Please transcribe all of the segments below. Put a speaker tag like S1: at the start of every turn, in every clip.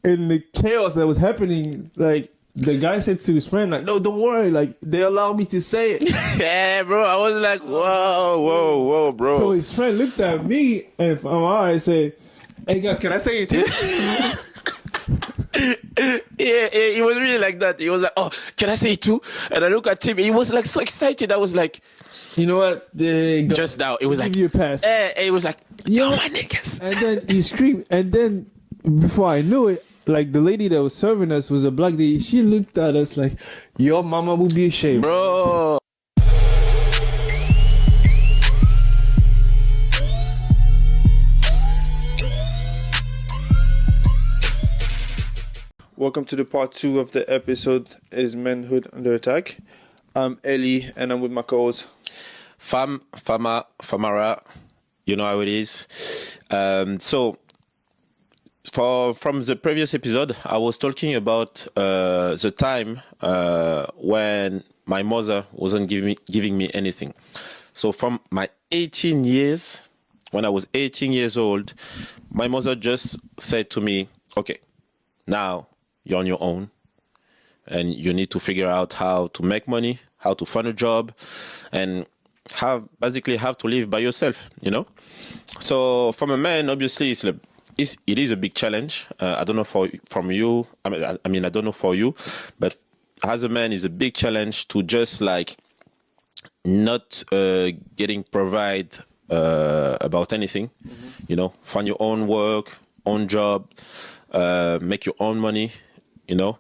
S1: in the chaos that was happening, like the guy said to his friend, like, "No, don't worry. Like they allowed me to say it."
S2: Yeah, bro. I was like, whoa, bro.
S1: So his friend looked at me and from my eyes said, "Hey guys, can I say it too?"
S2: Yeah, he was really like that. He was like, "Oh, can I say it too?" And I look at him. He was like so excited. I was like,
S1: You know what?
S2: just now, it was
S1: give
S2: like,
S1: you a pass.
S2: He was like, yo, my niggas.
S1: And then he screamed. And then before I knew it, like the lady that was serving us was a black lady. She looked at us like, "Your mama would be ashamed."
S2: Bro.
S1: Welcome to the part 2 of the episode, Is Manhood Under Attack? I'm Ellie and I'm with my co-host.
S2: Famara, you know how it is. So, from the previous episode, I was talking about the time when my mother wasn't giving me anything. So from my 18 years, when I was 18 years old, my mother just said to me, "Okay, now you're on your own and you need to figure out how to make money, how to find a job, and basically have to live by yourself, you know?" So from a man, obviously, it is a big challenge. I don't know from you. I mean, I don't know for you, but as a man, it's a big challenge to just like not getting provide about anything, you know, find your own work, own job, make your own money, you know,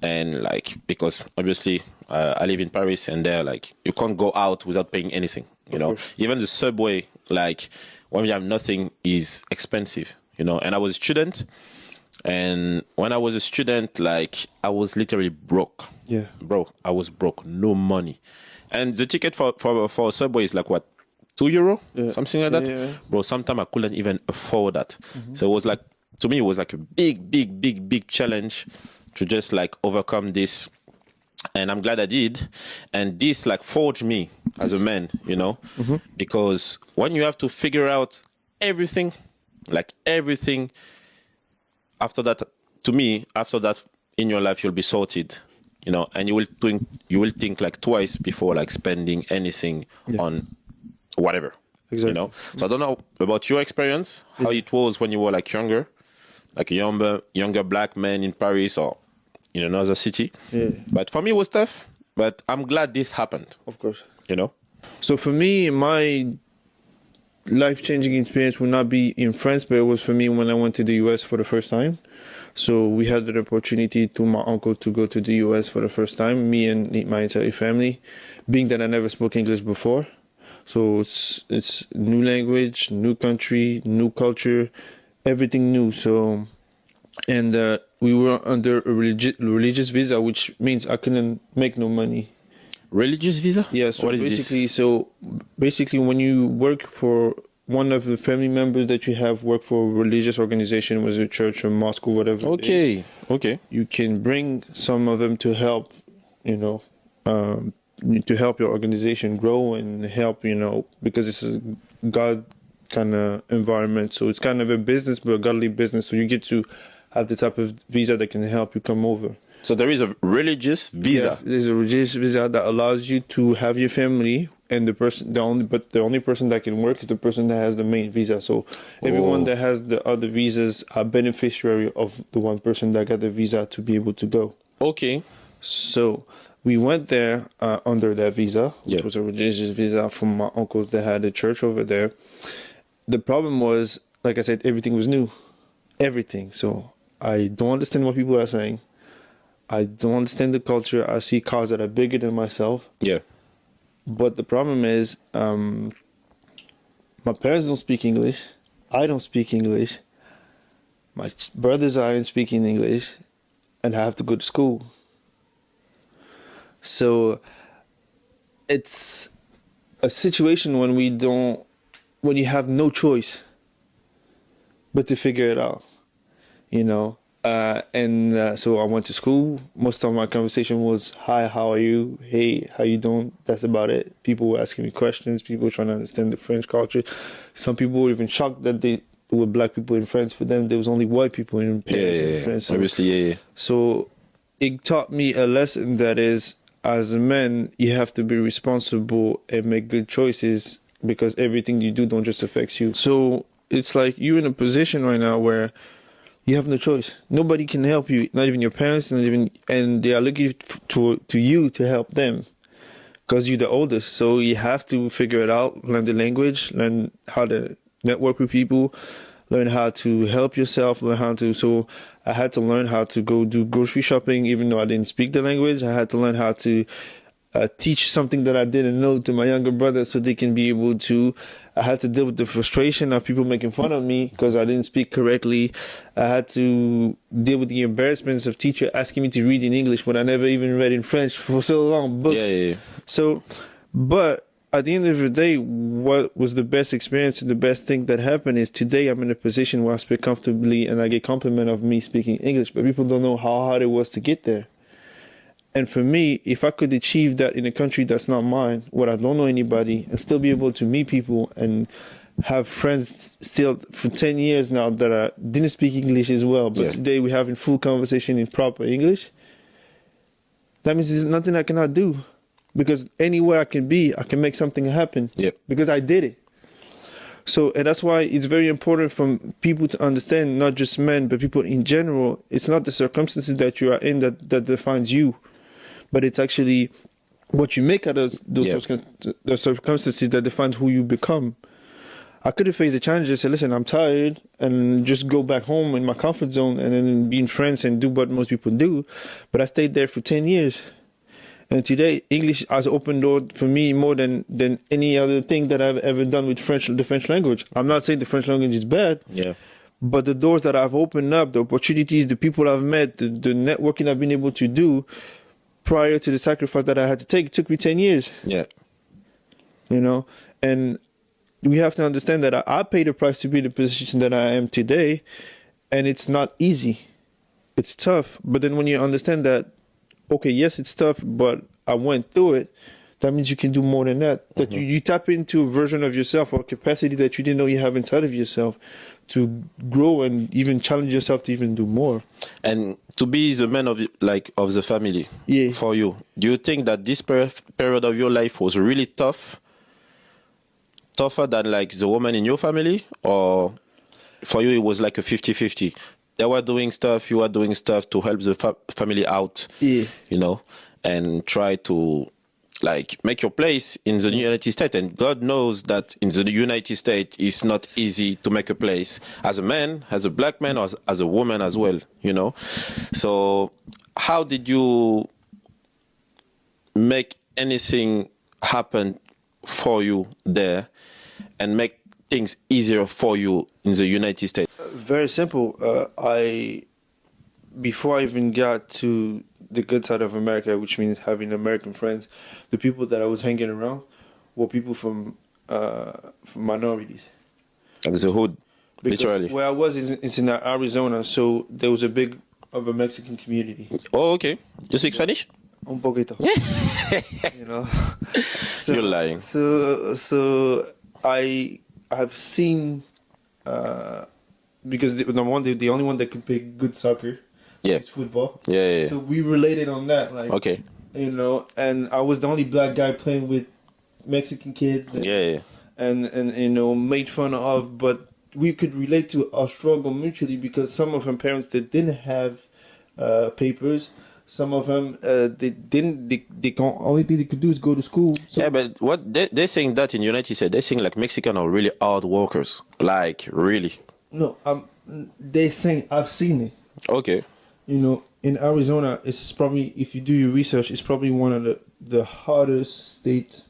S2: and like, because obviously I live in Paris and there, like, you can't go out without paying anything, you know, even the subway, like when you have nothing is expensive, you know. And I was a student, and when I was a student, like I was literally broke.
S1: Yeah.
S2: Bro, I was broke, no money. And the ticket for a subway is like what, €2? Yeah. Something like that. Yeah. Bro, sometimes I couldn't even afford that. So it was like, to me, it was like a big challenge to just like overcome this. And I'm glad I did. And this like forged me as a man, you know, because when you have to figure out everything, like everything, after that, to me, after that in your life, you'll be sorted, you know, and you will think like twice before like spending anything on whatever, you know. So I don't know about your experience, how it was when you were like younger, like a younger black man in Paris or in another city. Yeah. But for me, it was tough. But I'm glad this happened.
S1: Of course.
S2: You know?
S1: So for me, my life-changing experience would not be in France, but it was for me when I went to the US for the first time. So we had the opportunity to my uncle to go to the US for the first time, me and my entire family, being that I never spoke English before. So it's new language, new country, new culture, everything new. So, and we were under a religious visa, which means I couldn't make no money.
S2: Religious visa?
S1: Yeah. So
S2: what is
S1: basically,
S2: this?
S1: When you work for one of the family members that you have work for a religious organization, was a church or mosque or whatever.
S2: Okay.
S1: You can bring some of them to help, you know, to help your organization grow and help, you know, because it's a God kind of environment. So it's kind of a business, but a godly business. So you get to have the type of visa that can help you come over.
S2: So there is a religious visa.
S1: Yeah, there's a religious visa that allows you to have your family, and the only person that can work is the person that has the main visa. So everyone that has the other visas are beneficiary of the one person that got the visa to be able to go.
S2: Okay.
S1: So we went there under that visa, which was a religious visa from my uncles that had a church over there. The problem was, like I said, everything was new. Everything. So I don't understand what people are saying. I don't understand the culture. I see cars that are bigger than myself.
S2: Yeah.
S1: But the problem is, my parents don't speak English. I don't speak English. My brothers aren't speaking English. And I have to go to school. So it's a situation when you have no choice but to figure it out, you know. So I went to school. Most of my conversation was, "Hi, how are you? Hey, how you doing?" That's about it. People were asking me questions. People were trying to understand the French culture. Some people were even shocked that were black people in France. For them, there was only white people in Paris and France. So,
S2: Obviously, yeah.
S1: so it taught me a lesson that is, as a man, you have to be responsible and make good choices because everything you do don't just affect you. So it's like you're in a position right now where you have no choice. Nobody can help you, not even your parents, not even, and they are looking to you to help them because you're the oldest. So you have to figure it out, learn the language, learn how to network with people, learn how to help yourself, learn how to. So I had to learn how to go do grocery shopping, even though I didn't speak the language. I had to learn how to teach something that I didn't know to my younger brother so they can be able to. I had to deal with the frustration of people making fun of me because I didn't speak correctly. I had to deal with the embarrassments of teacher asking me to read in English when I never even read in French for so long. Books.
S2: Yeah.
S1: So, but at the end of the day, what was the best experience and the best thing that happened is today I'm in a position where I speak comfortably and I get compliment of me speaking English, but people don't know how hard it was to get there. And for me, if I could achieve that in a country that's not mine, where I don't know anybody, and still be able to meet people and have friends still for 10 years now that didn't speak English as well, but today we're having full conversation in proper English, that means there's nothing I cannot do. Because anywhere I can be, I can make something happen. Because I did it. So, and that's why it's very important for people to understand, not just men, but people in general, it's not the circumstances that you are in that defines you. But it's actually what you make out of those the circumstances that defines who you become. I could have faced the challenge and said, listen, I'm tired, and just go back home in my comfort zone and then be in France and do what most people do. But I stayed there for 10 years. And today, English has opened door for me more than any other thing that I've ever done with the French language. I'm not saying the French language is bad. But the doors that I've opened up, the opportunities, the people I've met, the networking I've been able to do, prior to the sacrifice that I had to take, it took me 10 years. You know, and we have to understand that I paid the price to be in the position that I am today, and it's not easy. It's tough. But then when you understand that, okay, yes, it's tough, but I went through it, that means you can do more than that. That you tap into a version of yourself or a capacity that you didn't know you have inside of yourself to grow and even challenge yourself to even do more.
S2: And to be the man of the family for you, do you think that this period of your life was really tougher than like the woman in your family, or for you it was like a 50-50? They were doing stuff, you were doing stuff to help the family out, you know, and try to like make your place in the United States. And God knows that in the United States, it's not easy to make a place as a man, as a black man, or as a woman as well, you know. So how did you make anything happen for you there and make things easier for you in the United States?
S1: Very simple. Before I even got to the good side of America, which means having American friends, the people that I was hanging around were people from minorities.
S2: Like the hood, literally.
S1: Where I was is in Arizona, so there was a big of a Mexican community.
S2: Oh, okay. You speak Spanish?
S1: Un poquito. You know. So,
S2: you're lying.
S1: So I have seen because the only one that could play good soccer. It's football. So we related on that, like, you know, and I was the only black guy playing with Mexican kids. And you know, made fun of, but we could relate to our struggle mutually because some of them parents that didn't have papers, some of them they only thing they could do is go to school. So
S2: but what they're saying that in the United States, they're saying like Mexican are really hard workers, like really.
S1: No, they're saying I've seen it.
S2: Okay.
S1: You know, in Arizona, it's probably, if you do your research, it's probably one of the hottest states,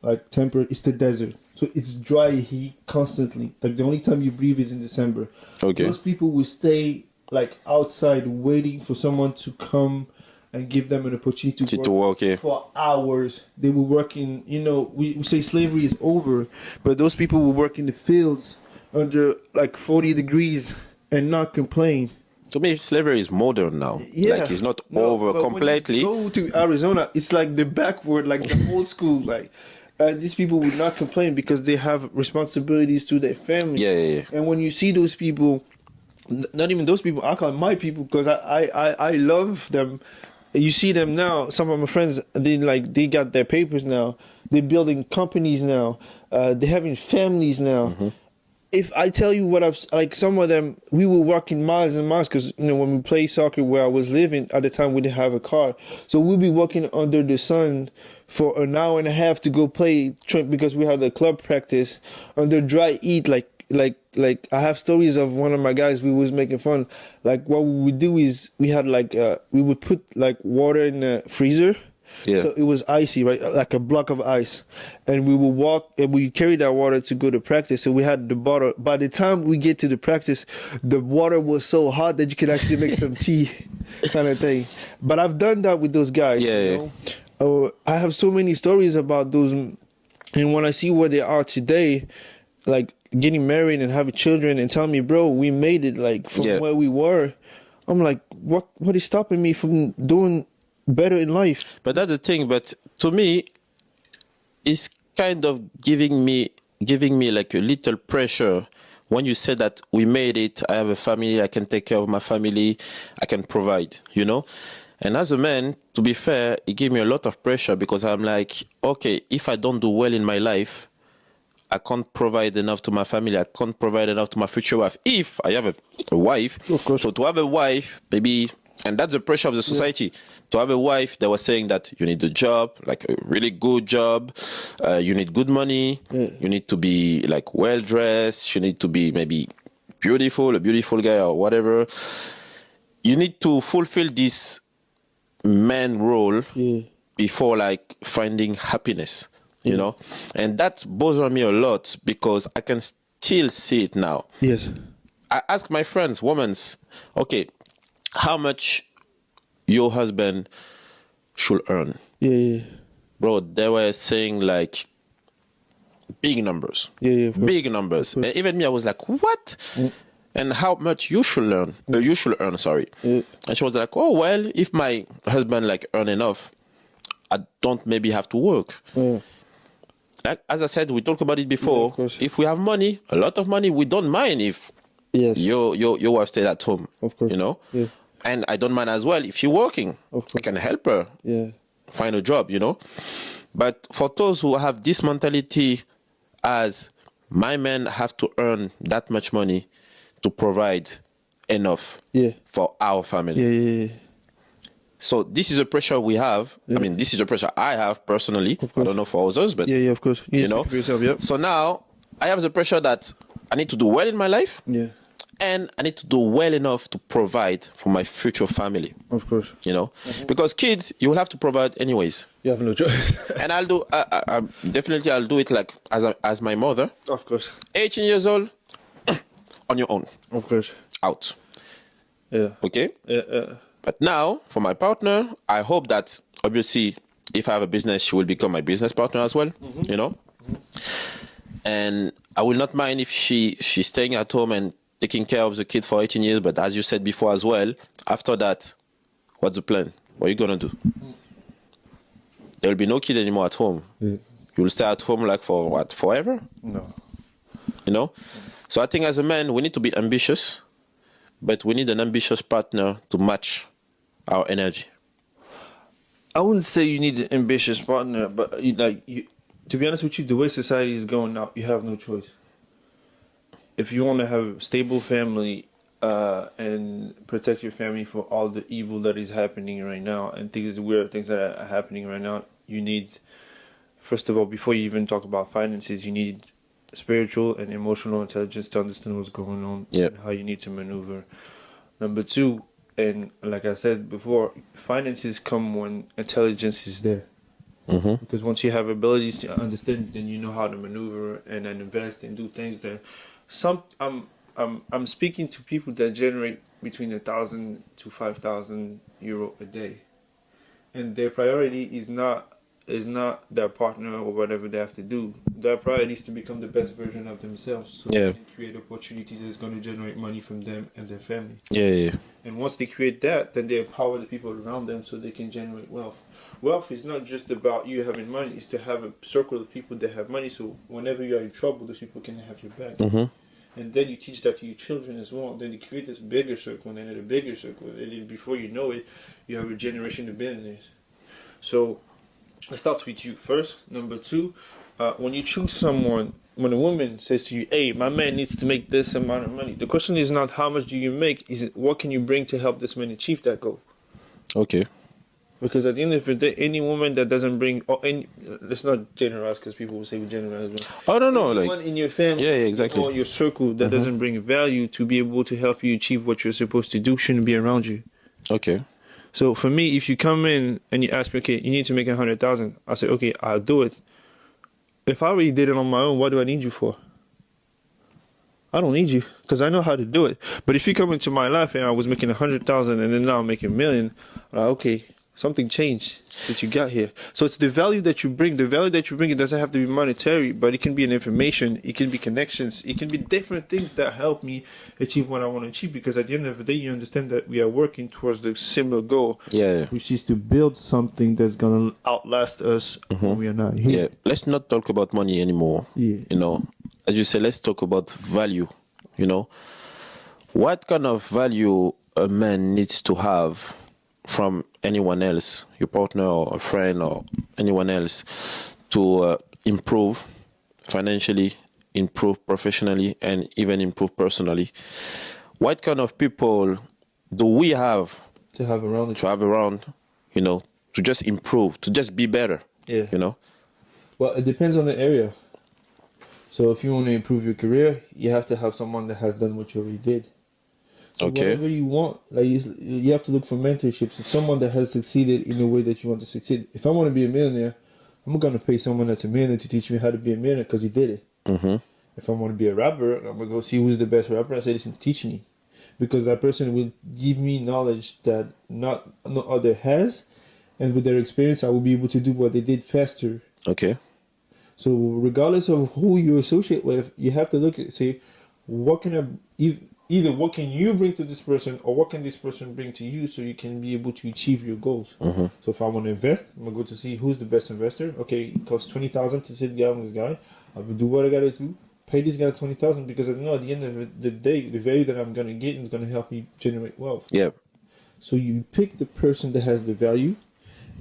S1: like temperate. It's the desert. So it's dry heat constantly. Like the only time you breathe is in December. Those people will stay like outside waiting for someone to come and give them an opportunity to work for hours. They were working, you know, we say slavery is over, but those people will work in the fields under like 40 degrees and not complain.
S2: To me, slavery is modern now. Like it's not over completely.
S1: When you go to Arizona, it's like the backward, like the old school, like these people would not complain because they have responsibilities to their family.
S2: Yeah.
S1: And when you see those people, not even those people, I call them my people because I love them. You see them now. Some of my friends, they got their papers now. They're building companies now. They're having families now.
S2: Mm-hmm.
S1: If I tell you what I've like, some of them, we were walking miles and miles because when we play soccer where I was living at the time, we didn't have a car, so we'd be walking under the sun for an hour and a half to go play because we had a club practice under dry heat. Like I have stories of one of my guys. We was making fun. Like what we would do is we had we would put like water in the freezer.
S2: Yeah.
S1: So it was icy, right? Like a block of ice. And we would walk and we carried that water to go to practice. So we had the bottle. By the time we get to the practice, the water was so hot that you could actually make some tea kind of thing. But I've done that with those guys.
S2: Yeah.
S1: I have so many stories about those. And when I see where they are today, like getting married and having children and telling me, bro, we made it like from where we were. I'm like, what is stopping me from doing better in life?
S2: But that's the thing. But to me, it's kind of giving me like a little pressure when you say that we made it. I have a family. I can take care of my family. I can provide. And as a man, to be fair, it gave me a lot of pressure because I'm like, okay, if I don't do well in my life, I can't provide enough to my family. I can't provide enough to my future wife. If I have a wife,
S1: of course.
S2: So to have a wife, maybe. And that's the pressure of the society. Yeah. To have a wife, they were saying that you need a job, like a really good job. You need good money. Yeah. You need to be like well-dressed. You need to be maybe beautiful, a beautiful guy or whatever. You need to fulfill this man role before like finding happiness, And that bothers me a lot because I can still see it now.
S1: Yes.
S2: I ask my friends, women, okay, how much your husband should earn?
S1: Yeah.
S2: Bro, they were saying like big numbers.
S1: Yeah,
S2: big numbers. And even me, I was like, what? And how much you should earn? You should earn, sorry. Yeah. And she was like, oh, well, if my husband like earn enough, I don't maybe have to work. Yeah. Like, as I said, we talked about it before.
S1: Yeah,
S2: if we have money, a lot of money, we don't mind if your wife stays at home.
S1: Of course.
S2: Yeah. And I don't mind as well if she's working. I can help her find a job, But for those who have this mentality as my men have to earn that much money to provide enough for our family.
S1: Yeah.
S2: So this is a pressure we have. I mean, this is a pressure I have personally. I don't know for others, but
S1: of course. You know. For yourself, yep.
S2: So now I have the pressure that I need to do well in my life.
S1: Yeah.
S2: And I need to do well enough to provide for my future family.
S1: Of course.
S2: Because kids, you will have to provide anyways.
S1: You have no choice.
S2: And I'll do, definitely I'll do it like as my mother.
S1: Of course.
S2: 18 years old, on your own.
S1: Of course.
S2: Out.
S1: Yeah.
S2: Okay?
S1: Yeah.
S2: But now, for my partner, I hope that, obviously, if I have a business, she will become my business partner as well, And I will not mind if she's staying at home and taking care of the kid for 18 years. But as you said before as well, after that, what's the plan? What are you going to do? There will be no kid anymore at home. Yeah. You will stay at home like for what, forever?
S1: No.
S2: So I think as a man, we need to be ambitious, but we need an ambitious partner to match our energy.
S1: I wouldn't say you need an ambitious partner, but to be honest with you, the way society is going now, you have no choice. If you want to have a stable family and protect your family for all the evil that is happening right now and weird things that are happening right now, you need, first of all, before you even talk about finances, you need spiritual and emotional intelligence to understand what's going on and how you need to maneuver. Number two, and like I said before, finances come when intelligence is there. Mm-hmm. Because once you have abilities to understand, then you know how to maneuver and then invest and do things that I'm speaking to people that generate between 1,000 to 5,000 euro a day, and their priority is not is not their partner or whatever they have to do. Their priority is to become the best version of themselves. So
S2: Yeah.
S1: they can create opportunities that's going to generate money from them and their family.
S2: Yeah.
S1: And once they create that, then they empower the people around them so they can generate wealth. Wealth is not just about you having money, it's to have a circle of people that have money, so whenever you are in trouble, those people can have your back.
S2: Mm-hmm.
S1: And then you teach that to your children as well. Then you create this bigger circle, and then a bigger circle. And then before you know it, you have a generation of billionaires. So it starts with you first. Number two, when you choose someone, when a woman says to you, hey, my man needs to make this amount of money, the question is not how much do you make, is it what can you bring to help this man achieve that goal?
S2: Okay.
S1: Because at the end of the day, any woman that doesn't bring, or any, let's not generalize because people will say we generalize.
S2: I don't know,
S1: Anyone
S2: like
S1: in your family,
S2: yeah, exactly.
S1: or your circle that doesn't bring value to be able to help you achieve what you're supposed to do shouldn't be around you.
S2: Okay.
S1: So for me, if you come in and you ask me, okay, you need to make 100,000, I say, okay, I'll do it. If I already did it on my own, what do I need you for? I don't need you because I know how to do it. But if you come into my life and I was making 100,000 and then now I'm making 1 million, I'm like, okay, something changed since you got here. So it's the value that you bring. The value that you bring, it doesn't have to be monetary, but it can be an information. It can be connections. It can be different things that help me achieve what I want to achieve. Because at the end of the day, you understand that we are working towards the similar goal,
S2: Yeah.
S1: which is to build something that's going to outlast us when we are not here.
S2: Yeah. Let's not talk about money anymore.
S1: Yeah.
S2: You know, as you say, let's talk about value. You know, what kind of value a man needs to have from anyone else, your partner or a friend or anyone else, to improve financially, improve professionally, and even improve personally? What kind of people do we have
S1: To have around
S2: to have around, you know, to just improve, to just be better,
S1: Yeah.
S2: you know?
S1: Well, it depends on the area. So if you want to improve your career, you have to have someone that has done what you already did. So
S2: Okay.
S1: whatever you want, like you have to look for mentorships. It's someone that has succeeded in the way that you want to succeed. If I want to be a millionaire, I'm going to pay someone that's a millionaire to teach me how to be a millionaire because he did it.
S2: Mm-hmm.
S1: If I want to be a rapper, I'm going to go see who's the best rapper. I say, listen, teach me. Because that person will give me knowledge that no other has. And with their experience, I will be able to do what they did faster.
S2: Okay.
S1: So regardless of who you associate with, you have to look at, say, what can I, either what can you bring to this person or what can this person bring to you so you can be able to achieve your goals.
S2: Mm-hmm.
S1: So if I want to invest, I'm going to go to see who's the best investor. Okay, it costs $20,000 to sit down with this guy. I will do what I got to do. Pay this guy $20,000 because I know at the end of the day, the value that I'm going to get is going to help me generate wealth.
S2: Yeah.
S1: So you pick the person that has the value,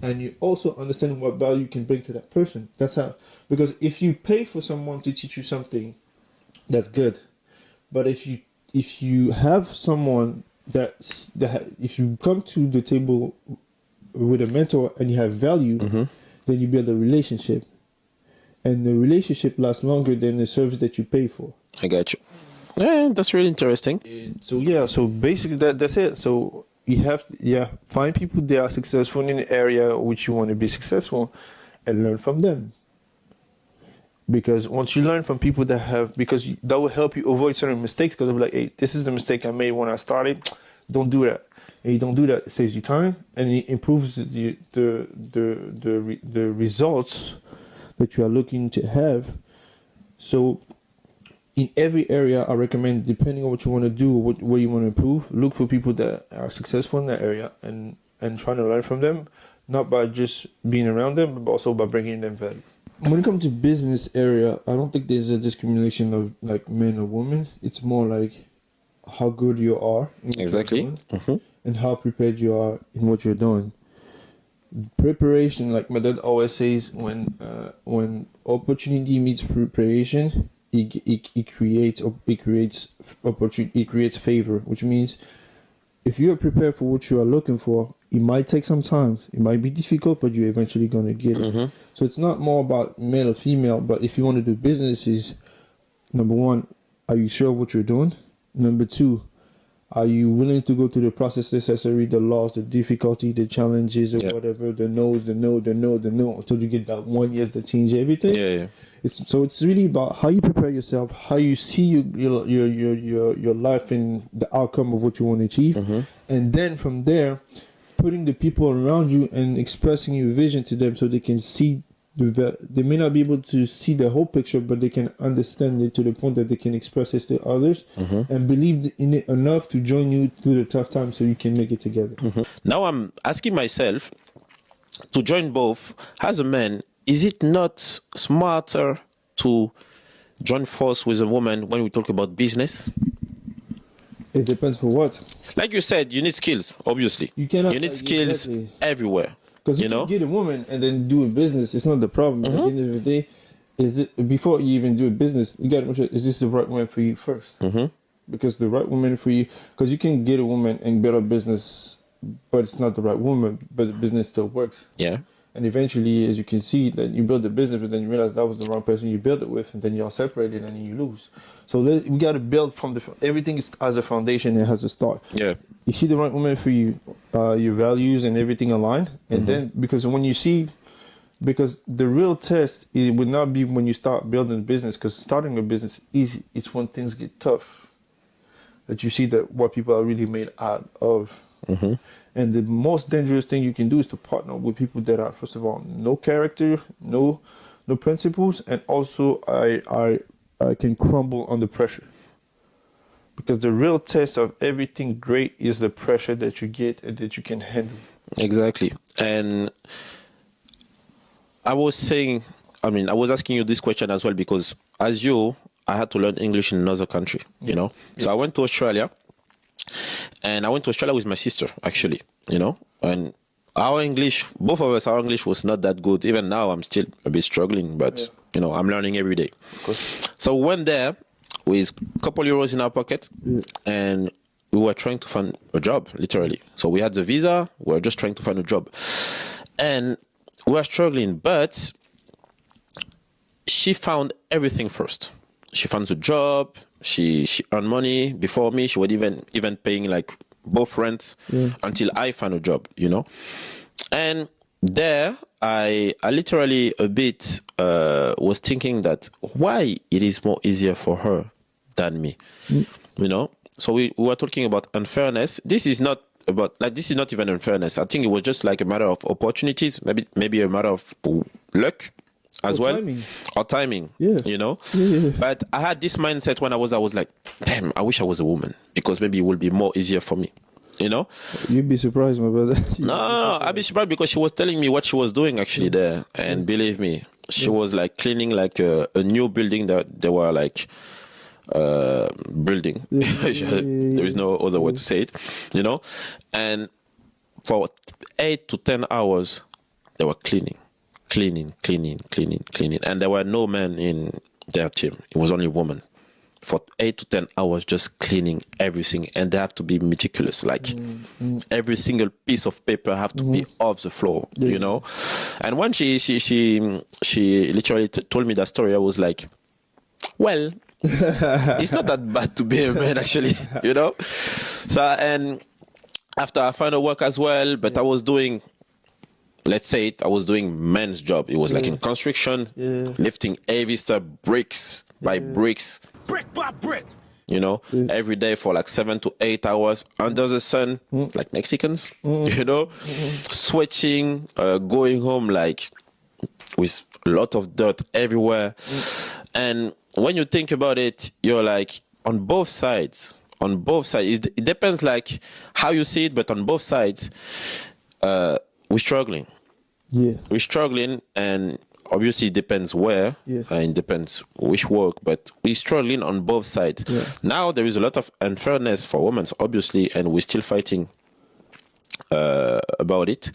S1: and you also understand what value you can bring to that person. That's how, because if you pay for someone to teach you something, that's good. But if you have someone if you come to the table with a mentor and you have value, then you build a relationship, and the relationship lasts longer than the service that you pay for.
S2: I got you. Yeah, that's really interesting.
S1: So yeah, so basically that's it. So you have find people that are successful in the area which you want to be successful, and learn from them. Because once you learn from people that will help you avoid certain mistakes. Because they'll be like, hey, this is the mistake I made when I started. Don't do that. And you don't do that. It saves you time and it improves the results that you are looking to have. So in every area, I recommend, depending on what you want to do, what you want to improve, look for people that are successful in that area and trying to learn from them, not by just being around them, but also by bringing them value. When it comes to business area, I don't think there's a discrimination of like men or women. It's more like how good you are in what
S2: Exactly.
S1: you're doing, and how prepared you are in what you're doing. Preparation, like my dad always says, when opportunity meets preparation, it creates opportunity. It creates favor, which means if you are prepared for what you are looking for, it might take some time. It might be difficult, but you're eventually going to get it. So it's not more about male or female, but if you want to do businesses, number one, are you sure of what you're doing? Number two, are you willing to go through the process necessary, the laws, the difficulty, the challenges, or whatever, the no's, the no, until you get that 1 year that change everything?
S2: Yeah.
S1: It's really about how you prepare yourself, how you see your life and the outcome of what you want to achieve, and then from there, putting the people around you and expressing your vision to them so they can see they may not be able to see the whole picture, but they can understand it to the point that they can express it to others and believe in it enough to join you through the tough times so you can make it together.
S2: Now I'm asking myself to join both. As a man, is it not smarter to join force with a woman when we talk about business?
S1: It depends for what.
S2: Like you said, you need skills, obviously.
S1: You cannot.
S2: You need skills everywhere.
S1: Because you can get a woman and then do a business. It's not the problem. At the end of the day, before you even do a business, you got to make sure, is this the right woman for you first? Because the right woman for you, because you can get a woman and build a business, but it's not the right woman, but the business still works.
S2: Yeah.
S1: And eventually, as you can see, that you build a business, but then you realize that was the wrong person you built it with, and then you're separated and then you lose. So we got to build from everything has a foundation, it has a start.
S2: Yeah.
S1: You see the right woman for you, your values and everything aligned, and then because the real test it would not be when you start building a business, because starting a business is easy. It's when things get tough that you see that what people are really made out of. And the most dangerous thing you can do is to partner with people that are, first of all, no character, no principles, and also I can crumble under pressure. Because the real test of everything great is the pressure that you get and that you can handle.
S2: Exactly. And I was asking you this question as well because as you, I had to learn English in another country, you know. So I went to Australia, and I went to Australia with my sister, actually, you know. And our English was not that good. Even now, I'm still a bit struggling, but, you know, I'm learning every day. So we went there with a couple euros in our pocket, and we were trying to find a job, literally. So we had the visa, we were just trying to find a job. And we were struggling, but she found everything first. She found the job, she earned money before me, she was even paying like both rents until I found a job, you know. And there, I literally a bit was thinking that why it is more easier for her than me, you know. So we were talking about unfairness. This is not even unfairness. I think it was just like a matter of opportunities, maybe a matter of luck as well, or timing. You know. But I had this mindset when I was like, damn, I wish I was a woman because maybe it would be more easier for me. You know,
S1: you'd be surprised, my brother.
S2: No, I'd be surprised because she was telling me what she was doing actually there, and believe me, she was like cleaning like a new building that they were like building. There is no other way to say it, you know. And for 8 to 10 hours, they were cleaning, and there were no men in their team. It was only women. For 8 to 10 hours, just cleaning everything, and they have to be meticulous. Like every single piece of paper have to be off the floor, you know. And when she literally told me that story, I was like, well, it's not that bad to be a man, actually, you know. So, and after I found a work as well, but I was doing, let's say it, I was doing men's job. It was like in construction, lifting heavy stuff, bricks by bricks. Brick by brick. You know, every day for like 7 to 8 hours under the sun, like Mexicans, you know, sweating, going home like with a lot of dirt everywhere. And when you think about it, you're like on both sides, it depends like how you see it, but on both sides, we're struggling. We're struggling, and obviously it depends where, it depends which work, but we're struggling on both sides. Now there is a lot of unfairness for women, obviously, and we're still fighting about it.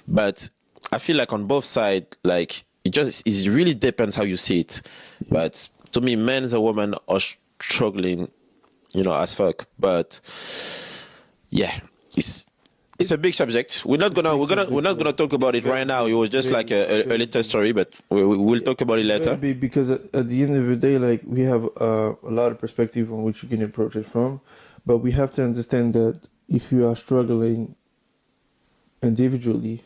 S2: But I feel like on both sides, like it really depends how you see it. But to me, men and women are struggling, you know, as fuck. But yeah, it's a big subject. We're not gonna talk about it right now. It was just like a little story, but we'll talk about it later.
S1: Because at the end of the day, like we have a lot of perspective on which you can approach it from, but we have to understand that if you are struggling individually,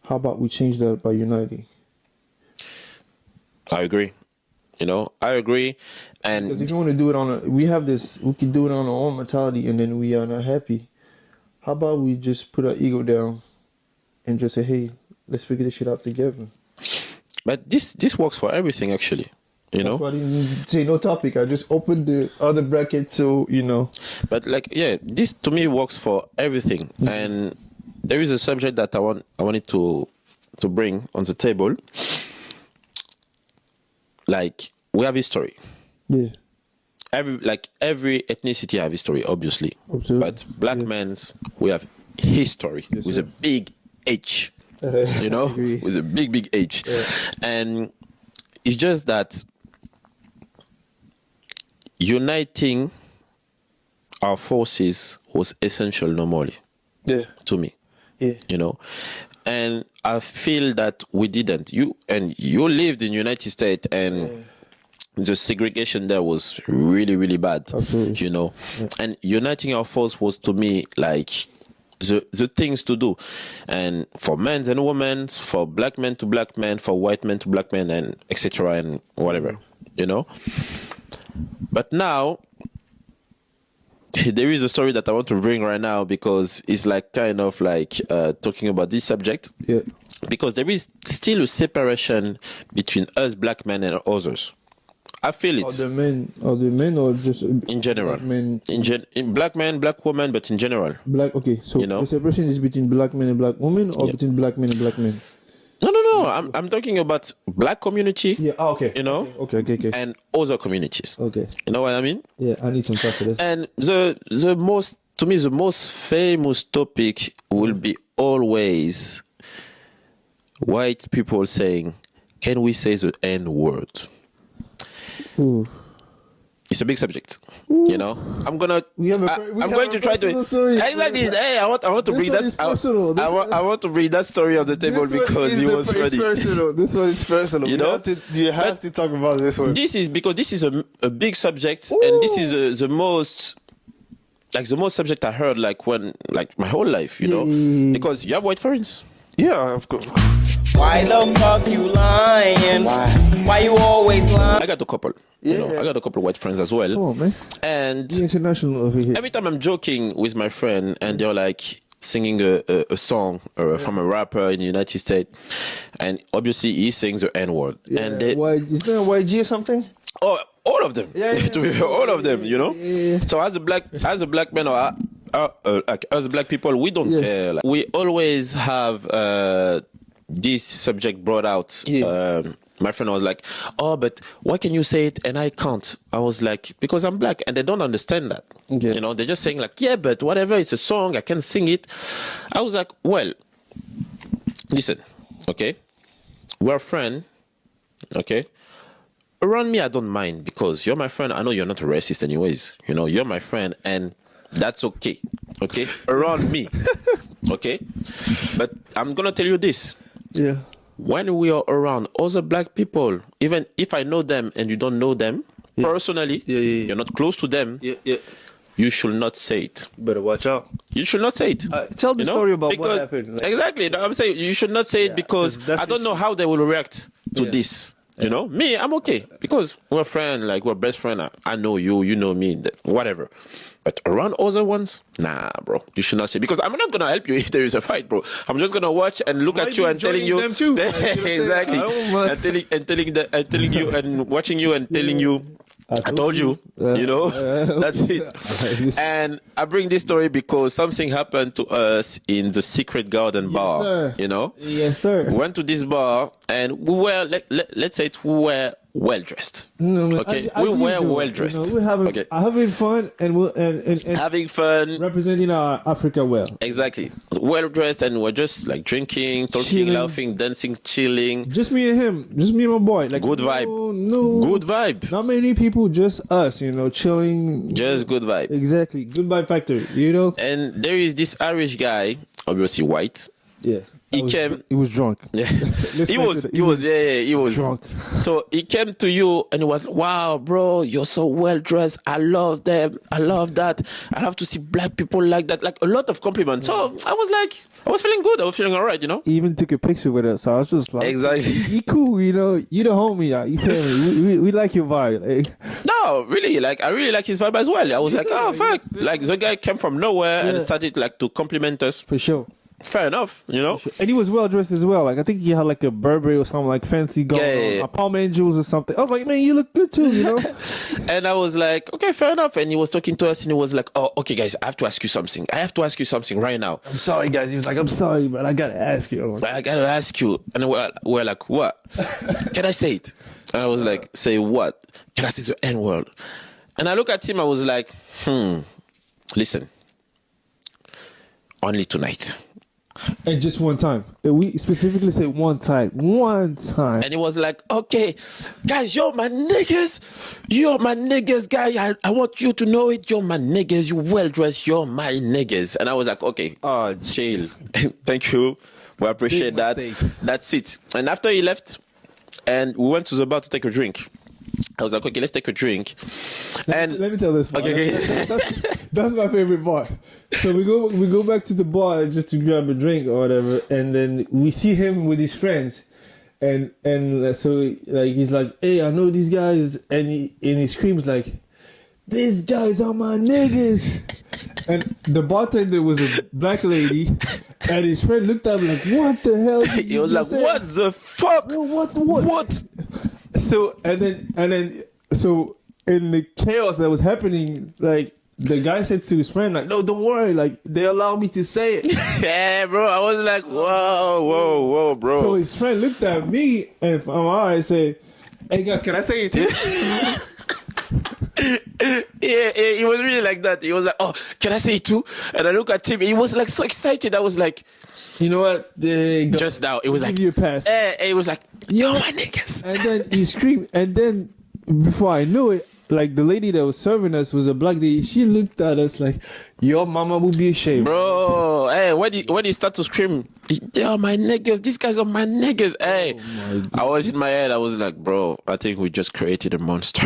S1: how about we change that by uniting?
S2: I agree. You know, I agree. And
S1: because if you want to do it we can do it on our own mentality, and then we are not happy. how about we just put our ego down and just say, hey, let's figure this shit out together.
S2: But this works for everything, actually. You
S1: That's
S2: know.
S1: why I didn't say no topic. I just opened the other bracket, so you know.
S2: But like, yeah, this to me works for everything. And there is a subject that I wanted to bring on the table. Like, we have history.
S1: Yeah.
S2: Every ethnicity have history, obviously.
S1: Absolutely.
S2: But black men's, we have history with
S1: sir.
S2: a big H. You know, with a big H.
S1: Yeah.
S2: And it's just that uniting our forces was essential normally to me.
S1: Yeah.
S2: You know, and I feel that we didn't. You lived in United States, and the segregation there was really bad.
S1: Absolutely.
S2: You know, and uniting our force was to me like the things to do, and for men and women, for black men to black men, for white men to black men, and etc. and whatever. You know. But now, there is a story that I want to bring right now because it's like kind of like talking about this subject.
S1: Yeah.
S2: Because there is still a separation between us black men and others. I feel it.
S1: Are the men or just
S2: In general.
S1: black men?
S2: In black men, black women, but in general.
S1: Black. Okay, so
S2: You know?
S1: the separation is between black men and black women, or between black men and black men?
S2: No. I'm talking about black community.
S1: Yeah. Oh, okay.
S2: You know.
S1: Okay.
S2: And other communities.
S1: Okay.
S2: You know what I mean?
S1: Yeah, I need some stuff for this.
S2: And the most famous topic will be always white people saying, "Can we say the N word?"
S1: Ooh.
S2: It's a big subject, you know. I'm going to try to
S1: story.
S2: exactly. Hey, I want to bring that. I want to bring that story on the table because it was funny.
S1: Personal. This one is personal.
S2: You know?
S1: You have to talk about this one.
S2: This is because this is a big subject, and this is the most subject I heard like my whole life, you know, because you have white friends.
S1: Yeah, of course.
S3: Why the fuck you lying? Why you always lying?
S2: I got a couple. You know, I got a couple of white friends as well.
S1: Come on, man.
S2: And
S1: The international over here.
S2: every time I'm joking with my friend and they're like singing a song from a rapper in the United States, and obviously he sings the N word.
S1: Yeah,
S2: And they,
S1: is that YG or something?
S2: oh, all of them.
S1: Yeah.
S2: To be fair, all of them, you know.
S1: Yeah.
S2: So as a black man or like as black people, we don't
S1: Yes.
S2: care. Like, we always have this subject brought out.
S1: Yeah.
S2: My friend was like, "Oh, but why can you say it and I can't?" I was like, "Because I'm black," and they don't understand that.
S1: Okay.
S2: You know, they're just saying like, "Yeah, but whatever, it's a song, I can sing it." I was like, "Well, listen, okay, we're friends, okay." Around me, I don't mind because you're my friend. I know you're not a racist anyways. You know, you're my friend and that's okay. Okay? Around me. Okay? But I'm going to tell you this.
S1: Yeah.
S2: When we are around other black people, even if I know them and you don't know them personally, you're not close to them, you should not say it.
S1: Better watch out.
S2: You should not say it.
S1: Tell the
S2: You know?
S1: story about
S2: Because,
S1: what happened. Like,
S2: exactly. No, I'm saying you should not say it because
S1: 'cause that's
S2: I don't know how they will react to this. You know, me, I'm okay because we're friends, like we're best friend. I know you, you know me, whatever. But around other ones, nah, bro, you should not say because I'm not gonna help you if there is a fight, bro. I'm just gonna watch and look at you and telling you
S1: them too. Like, you know what I'm saying?
S2: exactly,
S1: I don't mind.
S2: and telling you and watching you and telling you. I told you, you know, that's it. And I bring this story because something happened to us in the Secret Garden bar,
S1: sir.
S2: you know.
S1: Yes, sir.
S2: We went to this bar and we were, let's say we were well dressed.
S1: No, man,
S2: Okay,
S1: as
S2: we were
S1: usual,
S2: well dressed.
S1: You know, we're having fun and
S2: Having fun.
S1: representing our Africa well.
S2: Exactly. Well dressed and we're just like drinking, talking,
S1: Chilling.
S2: laughing, dancing, chilling.
S1: Just me and him. Just me and my boy. Like
S2: Good vibe.
S1: No.
S2: Good vibe.
S1: Not many people, just us, you know, chilling.
S2: Just good vibe.
S1: Exactly. Good vibe factor, you know?
S2: And there is this Irish guy, obviously white,
S1: Yeah.
S2: he came.
S4: He was drunk.
S2: Yeah.
S4: Let's
S2: he
S4: make
S2: was,
S4: it-
S2: he was, yeah, he was
S4: drunk.
S2: So he came to you and he was, wow, bro, you're so well dressed. I love them. I love that. I love to see black people like that. Like a lot of compliments. So I was like, I was feeling good. I was feeling all right, you know?
S4: He even took a picture with us. So I was just like,
S2: Exactly.
S4: You cool, you know. You the homie, you feel me? We like your vibe. Like,
S2: No, really, like I really like his vibe as well. I was like, oh fuck, like the guy came from nowhere and
S4: Yeah.
S2: started like to compliment us.
S4: for sure.
S2: Fair enough, you know.
S4: And he was well dressed as well. Like I think he had like a Burberry or something like fancy going
S2: Yeah.
S4: on, a Palm Angels or something. I was like, man, you look good too, you know.
S2: And I was like, okay, fair enough. And he was talking to us and he was like, oh, okay, guys, I have to ask you something. I have to ask you something right now.
S4: I'm sorry, guys. He was like, I'm sorry, but I gotta ask you.
S2: I gotta ask you. And we're like, what? Can I say it? And I was like, say what? Can I say the N word? And I look at him, I was like, listen, only tonight.
S4: And just one time. We specifically said one time. One time.
S2: And he was like, okay, guys, you're my niggas. You're my niggas, guy. I want you to know it. You're my niggas. You well dressed. You're my niggas. And I was like, okay, chill. Thank you. We appreciate
S4: Big
S2: that.
S4: mistakes.
S2: That's it. And after he left, and we went to the bar to take a drink. I was like, okay, let's take a drink. And
S4: Let me tell this part.
S2: Okay.
S4: That's my favorite part. So we go back to the bar just to grab a drink or whatever, and then we see him with his friends, and so like he's like, hey, I know these guys, and he screams like, these guys are my niggas. And the bartender was a black lady, and his friend looked at him like, what the hell did
S2: he
S4: you
S2: was like,
S4: just say?
S2: what the fuck?
S4: What? So and then so in the chaos that was happening, like the guy said to his friend, like, no, don't worry, like they allowed me to say it.
S2: Yeah, bro. I was like, whoa, bro.
S4: So his friend looked at me and from my eyes said, hey guys, can I say it too?
S2: Yeah, he was really like that. He was like, oh, can I say it too? And I look at him. He was like so excited. I was like,
S4: You know what?
S2: just now. It was
S4: Give
S2: like,
S4: you a pass.
S2: He was like, yo, my niggas.
S4: And then he screamed, and then before I knew it, like the lady that was serving us was a black lady. She looked at us like, your mama would be ashamed.
S2: Bro, hey, when he start to scream, they are my niggas. These guys are my niggas. Hey, I was in my head. I was like, bro, I think we just created a monster.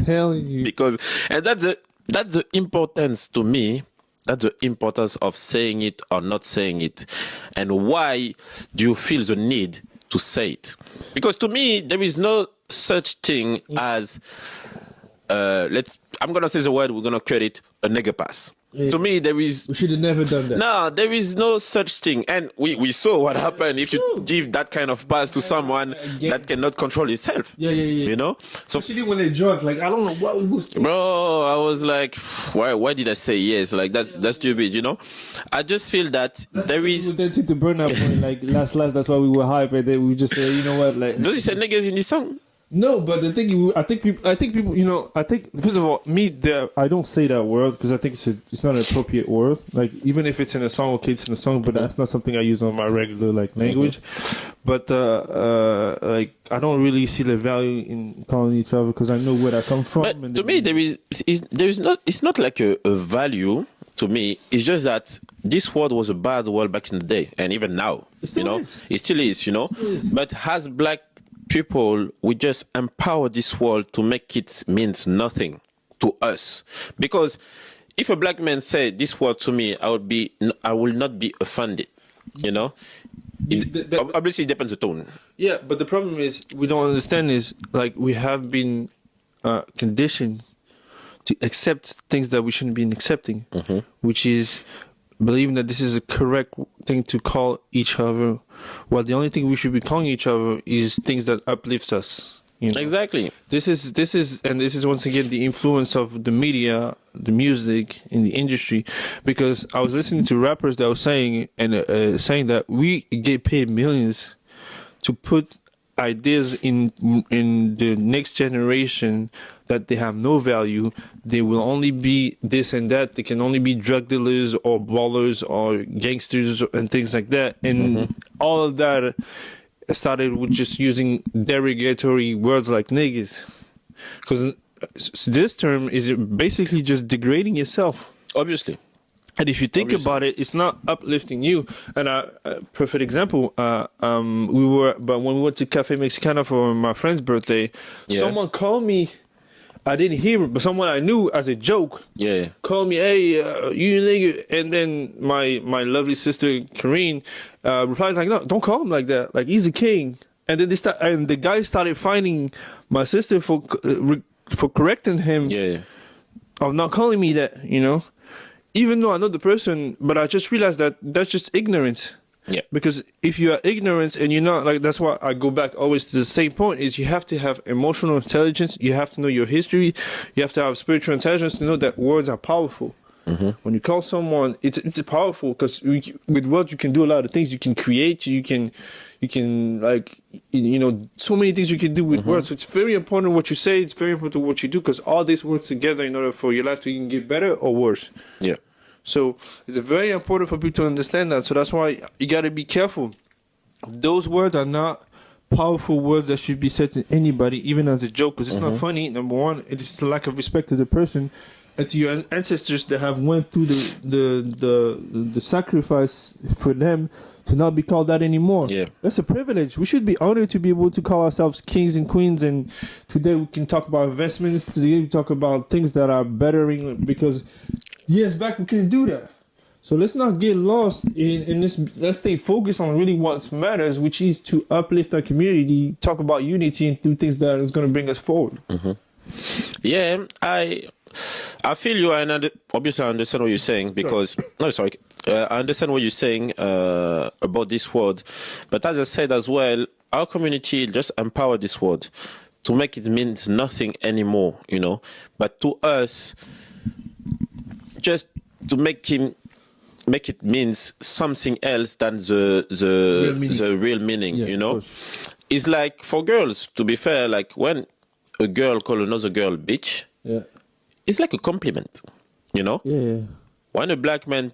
S4: Telling you.
S2: Because, and that's the importance to me. That's the importance of saying it or not saying it. And why do you feel the need to say it? Because to me, there is no such thing as, I'm going to say the word, we're going to cut it, a nigger pass.
S4: Yeah.
S2: To me, there is...
S4: We should have never done that.
S2: No, there is no such thing. And we saw what happened if you give that kind of pass to someone that cannot control himself.
S4: Yeah.
S2: You know? So,
S4: Especially when they're drunk. Like, I don't know what we was thinking.
S2: bro, I was like, why did I say yes? Like, that's stupid, you know? I just feel that there
S4: We
S2: is...
S4: were dancing to burn up point, like last. That's why we were hype, and then we just say, you know what, like.
S2: Does he say niggas in this song?
S4: No, but the thing, I think people, you know, I think first of all, I don't say that word because I think it's not an appropriate word. Like even if it's in a song, okay, it's in a song, but that's not something I use on my regular like language. But like I don't really see the value in calling each other because I know where I come from.
S2: But to me, it's not like a value. To me, it's just that this word was a bad word back in the day, and even now, it still is, you know. But as black people, we just empower this word to make it means nothing to us. Because if a black man said this word to me, I will not be offended, you know. Obviously, it depends on the tone.
S1: Yeah, but the problem is we don't understand is like we have been conditioned to accept things that we shouldn't be accepting, which is believing that this is a correct thing to call each other, while the only thing we should be calling each other is things that uplifts us. You know?
S2: Exactly.
S1: This is once again the influence of the media, the music, in the industry, because I was listening to rappers that were saying that we get paid millions to put ideas in the next generation that they have no value. They will only be this and that. They can only be drug dealers or ballers or gangsters and things like that. And all of that started with just using derogatory words like niggas. Because this term is basically just degrading yourself.
S2: Obviously.
S1: And if you think
S2: Obviously.
S1: about it, it's not uplifting you. And perfect example. But when we went to Cafe Mexicana for my friend's birthday,
S2: Yeah.
S1: someone called me. I didn't hear it, but someone I knew as a joke
S2: Yeah.
S1: called me, "Hey, you nigga," and then my lovely sister Karine replied like, "No, don't call him like that. Like he's a king." And then the guy started finding my sister for correcting him
S2: Yeah.
S1: of not calling me that, you know. Even though I know the person, but I just realized that that's just ignorance.
S2: Yeah.
S1: Because if you are ignorant and you're not, like, that's why I go back always to the same point, is you have to have emotional intelligence, you have to know your history, you have to have spiritual intelligence to know that words are powerful. When you call someone, it's powerful because with words you can do a lot of things. You can create, you can like, you know, so many things you can do with words. So it's very important what you say. It's very important what you do, because all these words together in order for your life to even get better or worse.
S2: Yeah.
S1: So it's very important for people to understand that. So that's why you got to be careful. Those words are not powerful words that should be said to anybody, even as a joke, because it's not funny. Number one, it is a lack of respect to the person and to your ancestors that have went through the sacrifice for them to not be called that anymore.
S2: Yeah.
S1: That's a privilege. We should be honored to be able to call ourselves kings and queens. And today we can talk about investments. Today we talk about things that are bettering, because years back we couldn't do that. So let's not get lost in this. Let's stay focused on really what matters, which is to uplift our community, talk about unity, and do things that is going to bring us forward.
S2: Yeah, I feel you, and obviously I understand what you're saying, because I understand what you're saying about this word, but as I said as well, our community just empower this word to make it means nothing anymore, you know. But to us, just to make it means something else than the real meaning,
S1: Yeah,
S2: you
S1: of
S2: know.
S1: course.
S2: It's like for girls, to be fair, like when a girl call another girl bitch,
S1: Yeah.
S2: it's like a compliment, you know.
S1: Yeah.
S2: When a black man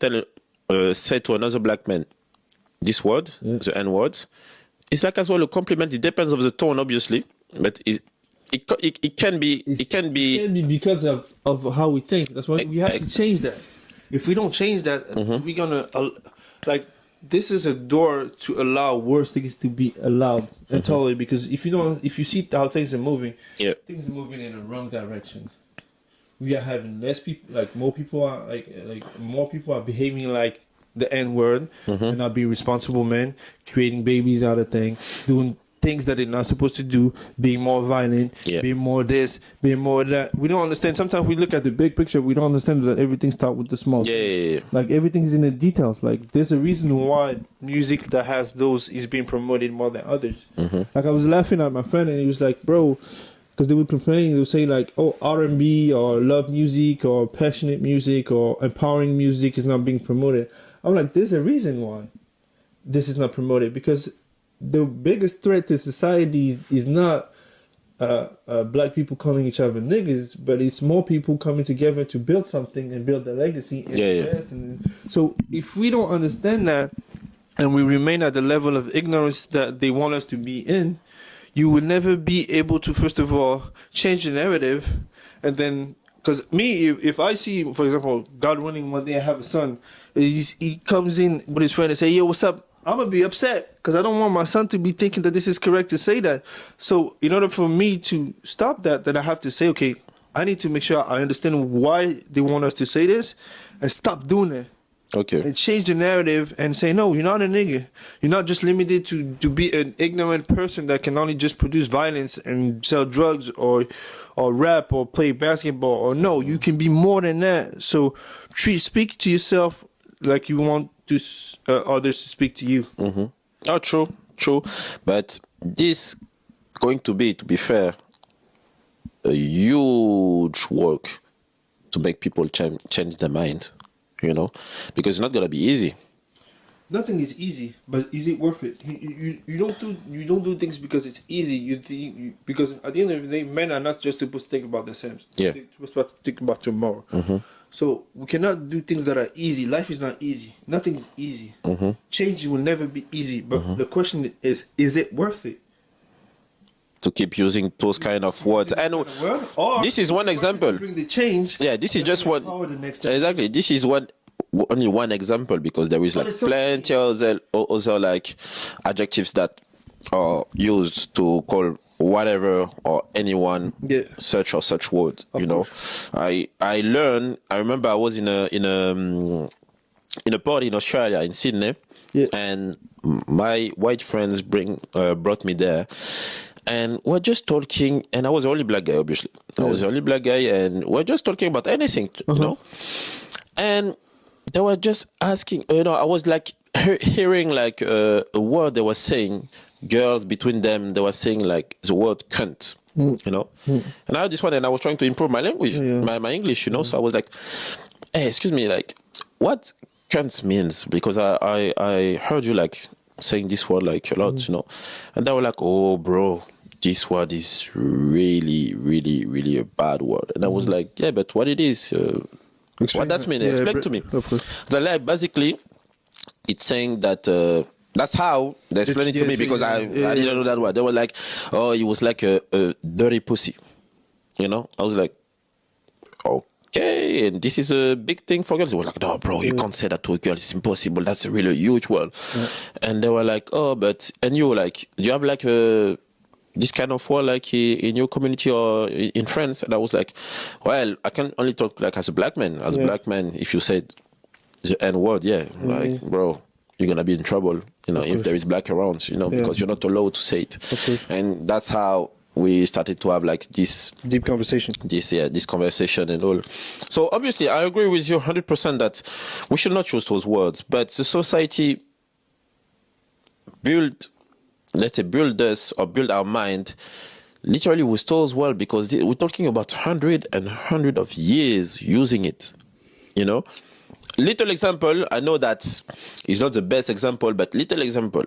S2: say to another black man this word, the N word, it's like as well a compliment. It depends on the tone, obviously, but it can be
S1: It can be because of how we think. That's why we have to change that. If we don't change that, we're gonna like, this is a door to allow worse things to be allowed entirely. Because if you see how things are moving, things are moving in the wrong direction. We are having less people, like more people are more people are behaving like the N word and not being responsible men, creating babies out of things, doing things that they're not supposed to do, being more violent, being more this, being more that. We don't understand. Sometimes we look at the big picture, we don't understand that everything starts with the small things. Like everything's in the details. Like there's a reason why music that has those is being promoted more than others. Like I was laughing at my friend and he was like, bro, because they were complaining, they would say like, oh, R&B or love music or passionate music or empowering music is not being promoted. I'm like, there's a reason why this is not promoted, because the biggest threat to society is not black people calling each other niggas, but it's more people coming together to build something and build a legacy. And so if we don't understand that and we remain at the level of ignorance that they want us to be in, you will never be able to, first of all, change the narrative. And then, because me, if I see, for example, God willing, one day I have a son, he comes in with his friend and say, yo, what's up? I'm going to be upset because I don't want my son to be thinking that this is correct to say that. So in order for me to stop that, then I have to say, okay, I need to make sure I understand why they want us to say this and stop doing it.
S2: Okay.
S1: And change the narrative and say, no, you're not a nigga. You're not just limited to be an ignorant person that can only just produce violence and sell drugs or rap or play basketball. Or no, you can be more than that. So speak to yourself like you want to others to speak to you.
S2: Oh, true. But this going to be fair, a huge work to make people change their mind, you know, because it's not gonna be easy.
S1: Nothing is easy, but is it worth it? You don't do things because it's easy. Because at the end of the day, men are not just supposed to think about themselves.
S2: Yeah.
S1: They're supposed to think about tomorrow. So we cannot do things that are easy. Life is not easy. Nothing is easy. Change will never be easy. But the question is it worth it?
S2: To keep using those kind of words. And
S1: Or
S2: this is one example.
S1: bring the change.
S2: Yeah, this is just one.
S1: The next
S2: Exactly. This is only one example because there is like plenty of other like adjectives that are used to call whatever or anyone such or such word. I remember I was in a party in Australia, in Sydney, and my white friends brought me there, and we're just talking, and I was the only black guy, obviously. I was the only black guy, and we're just talking about anything, you know. And they were just asking, I was like hearing like a word they were saying, girls between them, they were saying like the word cunt, you know. And I had this one, and I was trying to improve my language, my English, you know. So I was like, hey, excuse me, like, what cunt means? Because I heard you like saying this word like a lot, you know. And they were like, oh, bro, this word is really, really, really a bad word. And I was like, yeah, but what it is, what that means, explain to me. So like, basically, it's saying that that's how they explained it to me, because I didn't know that word. They were like, oh, it was like a dirty pussy, you know. I was like, okay, and this is a big thing for girls. They were like, no, bro, you can't say that to a girl. It's impossible. That's a really huge word. And they were like, oh, but, and you were like, do you have like this kind of word like in your community or in France? And I was like, well, I can only talk like as a black man. As a black man, if you said the N word, like, bro, you're going to be in trouble, you know, if there is black around, you know, because you're not allowed to say it. And that's how we started to have like this
S1: deep conversation.
S2: This conversation and all. So obviously, I agree with you 100% that we should not choose those words, but the society build us or build our mind literally with those words, because we're talking about hundred of years using it, you know. Little example, I know that is not the best example, but little example.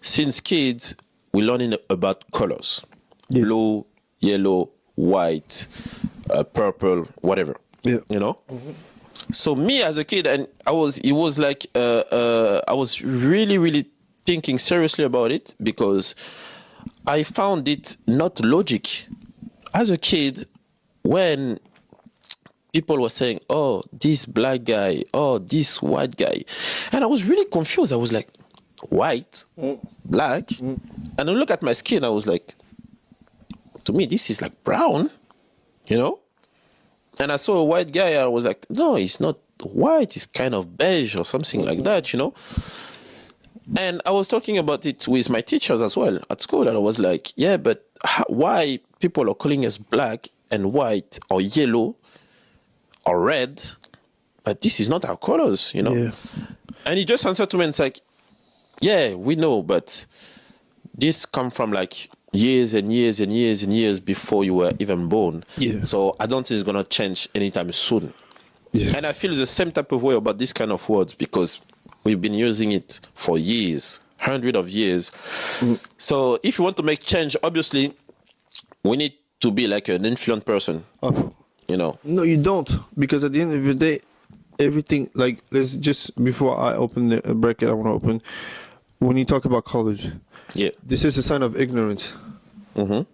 S2: Since kids, we're learning about colors. Blue, yellow, white, purple, whatever. You know? So me as a kid, and I was really, really thinking seriously about it, because I found it not logic. As a kid, when people were saying, oh, this black guy, oh, this white guy, and I was really confused. I was like, white, black, and I look at my skin, I was like, to me, this is like brown, you know? And I saw a white guy, I was like, no, it's not white, it's kind of beige or something like that, you know? And I was talking about it with my teachers as well at school, and I was like, yeah, but why people are calling us black and white or yellow or red, but this is not our colors, you know? And he just answered to me and it's like, yeah, we know, but this come from like years and years and years and years before you were even born. So I don't think it's going to change anytime soon. And I feel the same type of way about this kind of words, because we've been using it for years, hundreds of years. So if you want to make change, obviously, we need to be like an influent person, you know.
S1: No, you don't, because at the end of the day, everything, like, let's just, before I open the bracket I want to open, when you talk about college, this is a sign of ignorance.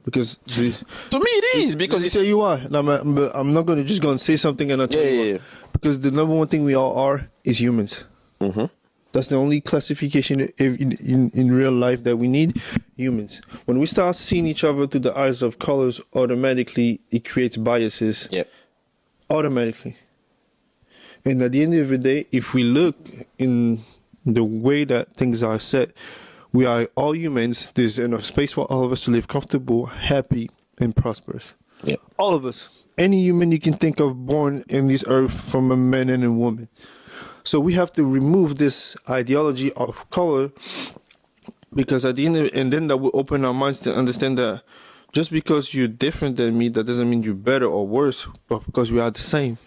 S1: Because to
S2: me it is, because
S1: it's you are. I'm not going to just go and say something and not tell you. Because the number one thing we all are is humans. That's the only classification in real life that we need, humans. When we start seeing each other through the eyes of colors, automatically it creates biases. Automatically. And at the end of the day, if we look in the way that things are set, we are all humans. There's enough space for all of us to live comfortable, happy, and prosperous. All of us. Any human you can think of born in this earth from a man and a woman. So we have to remove this ideology of color, because at the end and then that will open our minds to understand that just because you're different than me, that doesn't mean you're better or worse, but because we are the same.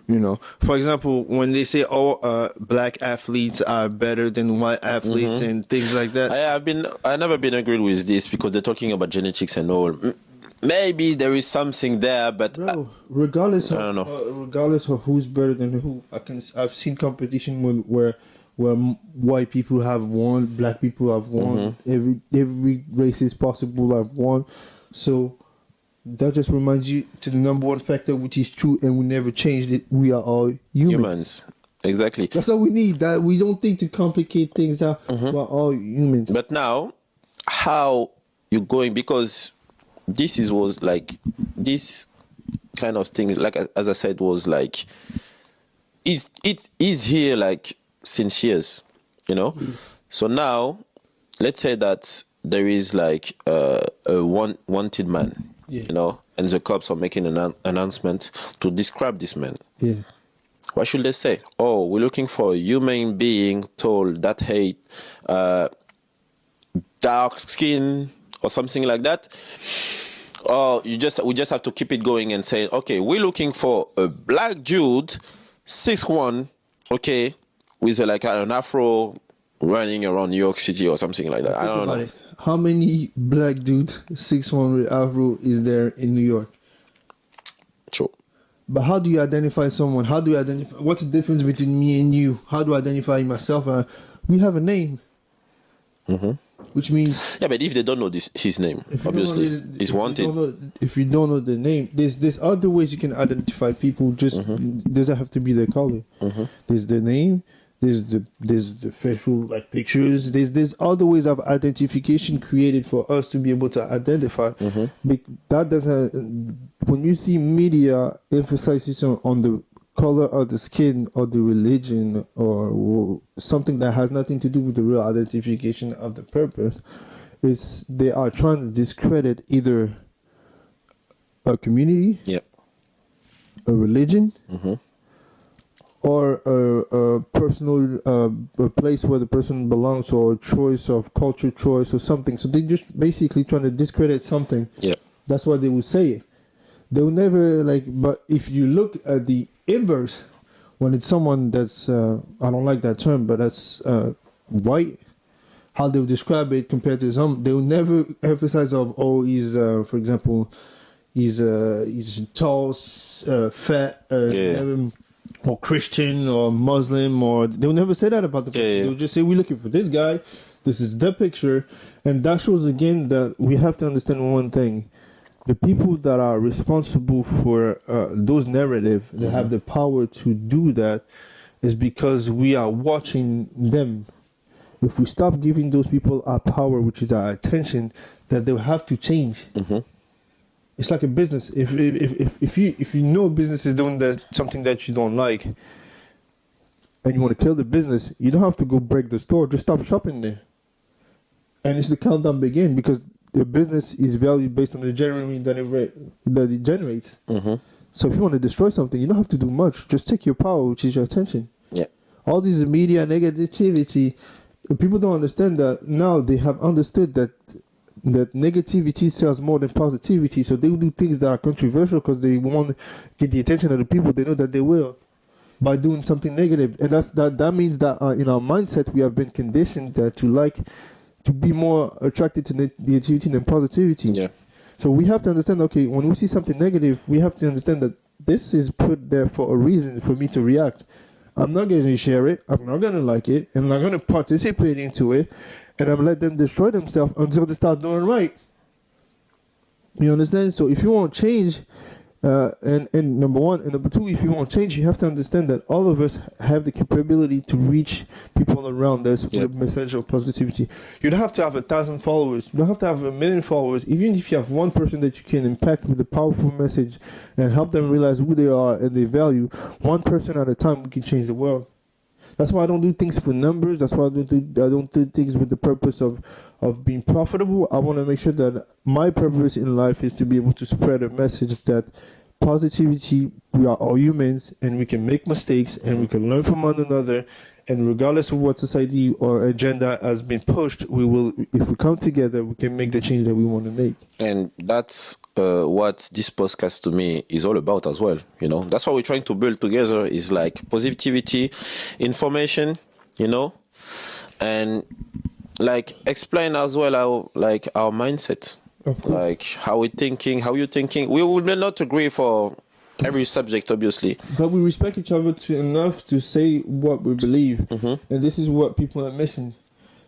S1: You know, for example, when they say, black athletes are better than white athletes and things like that.
S2: I've never been agreed with this, because they're talking about genetics and all. Maybe there is something there, but
S4: bro, regardless
S2: I don't know.
S4: Regardless of who's better than who, I've seen competition where white people have won, black people have won, every races possible have won. So that just reminds you to the number one factor, which is true, and we never changed it. We are all humans.
S2: exactly.
S4: That's all we need. That we don't think to complicate things out. We're all humans.
S2: But now, how you going? Because was like this kind of things. Like as I said, was like it is here like since years, you know. So now, let's say that there is like a wanted man, you know, and the cops are making an announcement to describe this man.
S4: Yeah.
S2: What should they say? Oh, we're looking for a human being tall, that height, dark skin, or something like that. Or we just have to keep it going and say, okay, we're looking for a black dude, 6'1", okay, with like an afro running around New York City or something like that. I don't know.
S4: How many black dude 6'1" with afro is there in New York?
S2: True.
S4: But how do you identify someone? How do you identify? What's the difference between me and you? How do I identify myself? We have a name, which means
S2: Yeah, but if they don't know his name, obviously, he's wanted.
S4: If you don't know the name, there's other ways you can identify people. Just doesn't have to be their color. There's the name. There's the facial like pictures. There's other ways of identification created for us to be able to identify. That doesn't. When you see media emphasizes on the color of the skin or the religion or something that has nothing to do with the real identification of the purpose, they are trying to discredit either a community, a religion. Or a personal a place where the person belongs, or a choice of culture choice or something. So they just basically trying to discredit something.
S2: Yeah,
S4: that's why they will say it. They will never But if you look at the inverse, when it's someone that's I don't like that term, but that's white, how they will describe it compared to some, they will never emphasize he's for example, he's tall, fat, or Christian or Muslim, or they'll never say that about the person. They'll just say, we're looking for this guy, this is the picture. And that shows again that we have to understand one thing: the people that are responsible for those narratives, they have the power to do that, is because we are watching them. If we stop giving those people our power, which is our attention, that they'll have to change. It's like a business. If you know a business is doing something that you don't like, and you want to kill the business, you don't have to go break the store. Just stop shopping there, and it's the countdown begin, because the business is valued based on the revenue that it generates. So if you want to destroy something, you don't have to do much. Just take your power, which is your attention.
S2: Yeah.
S4: All these media negativity, people don't understand that now. They have understood that negativity sells more than positivity, so they will do things that are controversial because they want to get the attention of the people. They know that they will by doing something negative, and that means that in our mindset we have been conditioned to be more attracted to negativity than positivity.
S2: Yeah.
S4: So we have to understand. Okay, when we see something negative, we have to understand that this is put there for a reason for me to react. I'm not going to share it. I'm not going to like it. I'm not going to participate into it. And I'm let them destroy themselves until they start doing right. You understand? So if you want change, and number one, and number two, if you want change, you have to understand that all of us have the capability to reach people around us with a message of positivity. You don't have to have 1,000 followers. You don't have to have 1 million followers. Even if you have one person that you can impact with a powerful message and help them realize who they are and their value, one person at a time, we can change the world. That's why I don't do things for numbers. That's why I don't do things with the purpose of being profitable. I want to make sure that my purpose in life is to be able to spread a message that positivity, we are all humans and we can make mistakes and we can learn from one another. And regardless of what society or agenda has been pushed, if we come together, we can make the change that we want to make. And
S2: that's what this podcast to me is all about as well. You know, that's what we're trying to build together, is like positivity, information, you know, and like explain as well our mindset,
S4: of course,
S2: like how we're thinking, how you're thinking. We will not agree for every subject, obviously,
S4: but we respect each other enough to say what we believe. And this is what people are missing.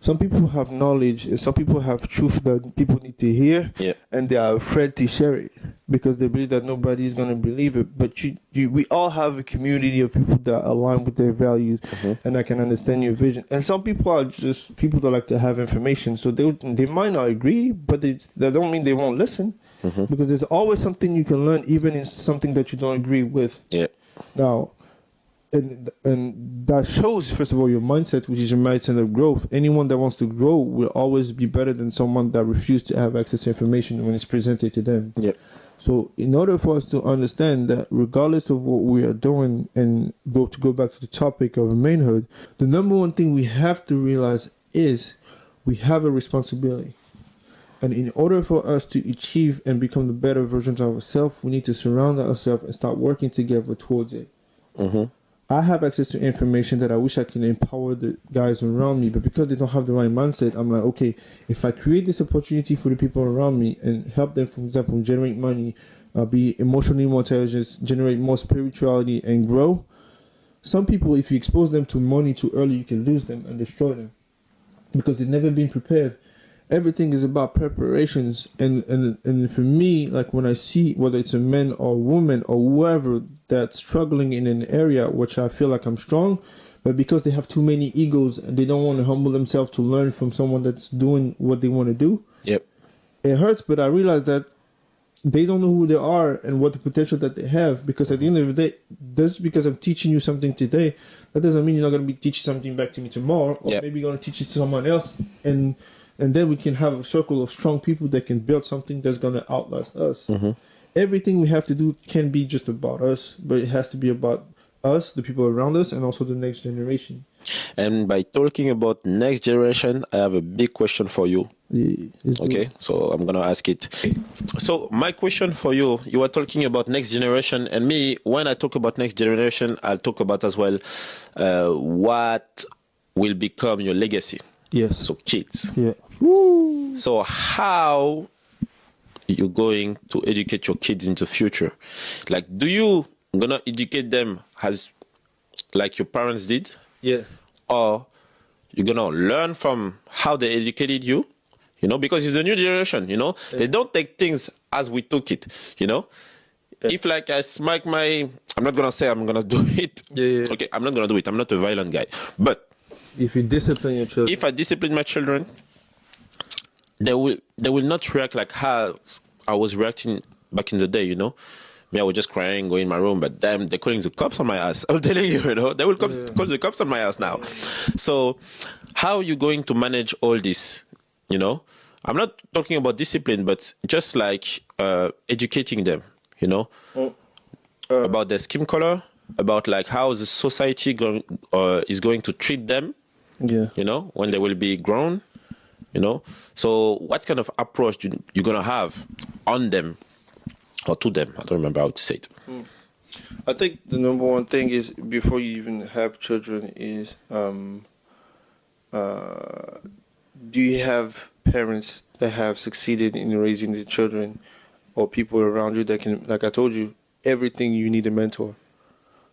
S4: Some people have knowledge and some people have truth that people need to hear, and they are afraid to share it. because they believe that nobody's going to believe it. But we all have a community of people that align with their values and that can understand your vision. And some people are just people that like to have information. So they might not agree, but that don't mean they won't listen. Because there's always something you can learn, even in something that you don't agree with.
S2: Yeah.
S4: Now, and that shows, first of all, your mindset, which is your mindset of growth. Anyone that wants to grow will always be better than someone that refuses to have access to information when it's presented to them.
S2: Yeah.
S4: So in order for us to understand that regardless of what we are doing, and go back to the topic of manhood, the number one thing we have to realize is we have a responsibility. And in order for us to achieve and become the better versions of ourselves, we need to surround ourselves and start working together towards it. I have access to information that I wish I could empower the guys around me, but because they don't have the right mindset, I'm like, okay, if I create this opportunity for the people around me and help them, for example, generate money, be emotionally more intelligent, generate more spirituality, and grow. Some people, if you expose them to money too early, you can lose them and destroy them because they've never been prepared. Everything is about preparations, and for me, like when I see whether it's a man or a woman or whoever that's struggling in an area which I feel like I'm strong, but because they have too many egos and they don't want to humble themselves to learn from someone that's doing what they want to do.
S2: Yep.
S4: It hurts, but I realize that they don't know who they are and what the potential that they have, because at the end of the day, just because I'm teaching you something today, that doesn't mean you're not going to be teaching something back to me tomorrow, or maybe you're going to teach it to someone else, and then we can have a circle of strong people that can build something that's going to outlast us. Everything we have to do can be just about us, but it has to be about us, the people around us, and also the next generation.
S2: And by talking about next generation, I have a big question for you. Okay, so I'm going to ask it. So my question for you, you were talking about next generation, and me, when I talk about next generation, I'll talk about as well what will become your legacy.
S4: Yes.
S2: So kids.
S4: Yeah.
S2: So how you going to educate your kids in the future? Like, do you gonna educate them as like your parents did?
S4: Yeah.
S2: Or you're gonna learn from how they educated you? You know, because it's the new generation, you know? Yeah. They don't take things as we took it, you know? Yeah. If like I smack I'm not gonna say I'm gonna do it.
S4: Yeah.
S2: Okay, I'm not gonna do it. I'm not a violent guy. But
S4: if you discipline your children.
S2: If I discipline my children, they will not react like how I was reacting back in the day, you know? Me, I was just crying, going in my room, but damn, they're calling the cops on my ass. I'm telling you, you know? They will call the cops on my ass now. So how are you going to manage all this, you know? I'm not talking about discipline, but just like educating them, you know? About their skin color, about like how the society is going to treat them.
S4: Yeah.
S2: You know, when they will be grown, you know. So what kind of approach you're going to have on them or to them? I don't remember how to say it.
S1: I think the number one thing is, before you even have children, is do you have parents that have succeeded in raising the children, or people around you that can, like I told you, everything you need a mentor.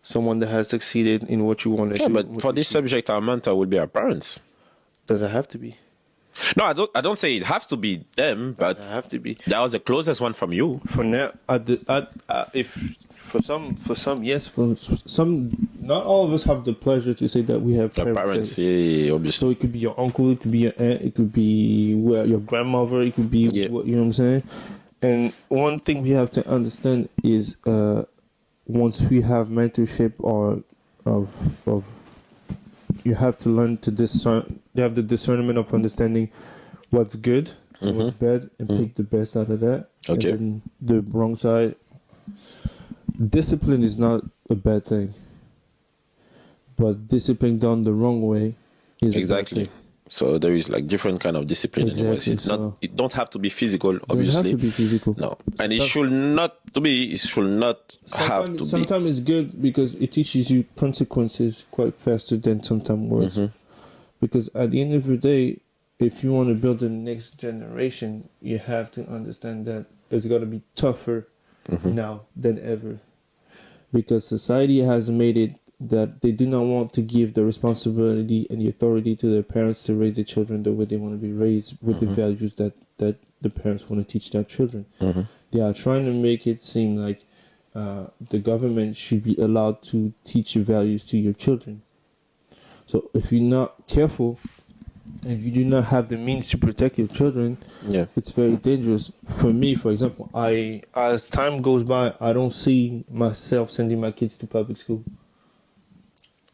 S1: Someone that has succeeded in what you want to do.
S2: Yeah, but for this subject, our mentor will be our parents.
S1: Doesn't have to be.
S2: No, I don't say it has to be them, but
S1: Doesn't have to be.
S2: that was the closest one from you.
S1: For now, if for some, yes.
S4: For some, not all of us have the pleasure to say that we have
S2: Your parents, obviously.
S4: So it could be your uncle, it could be your aunt, it could be your grandmother, it could be, you know what I'm saying? And one thing we have to understand is, once we have mentorship or of you have to learn to discern. You have the discernment of understanding what's good and what's bad, and pick the best out of that.
S2: Okay.
S4: And then the wrong side. Discipline is not a bad thing, but discipline done the wrong way is
S2: exactly.
S4: A bad thing.
S2: So there is like different kind of discipline.
S4: Exactly,
S2: It's not. It don't have to be physical, obviously.
S4: It doesn't have to be physical.
S2: No, and it should not have to be.
S4: Sometimes it's good because it teaches you consequences quite faster than sometimes words. Because at the end of the day, if you want to build the next generation, you have to understand that it's going to be tougher now than ever. Because society has made it that they do not want to give the responsibility and the authority to their parents to raise their children the way they want to be raised with the values that the parents want to teach their children. they are trying to make it seem like the government should be allowed to teach values to your children. So if you're not careful, if you do not have the means to protect your children, it's very dangerous. For me, for example, as time goes by, I don't see myself sending my kids to public school.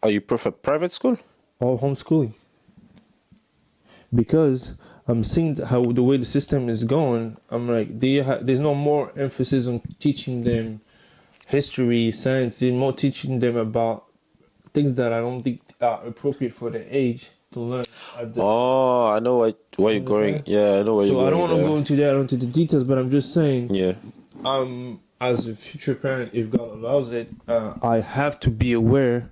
S2: Oh, you prefer private school?
S4: Or homeschooling. Because I'm seeing how the way the system is going, I'm like, there's no more emphasis on teaching them history, science. There's more teaching them about things that I don't think are appropriate for their age to learn.
S2: I know where you're going. Yeah, I know where you're going.
S4: So I don't want to go into the details, but I'm just saying.
S2: Yeah.
S4: As a future parent, if God allows it, I have to be aware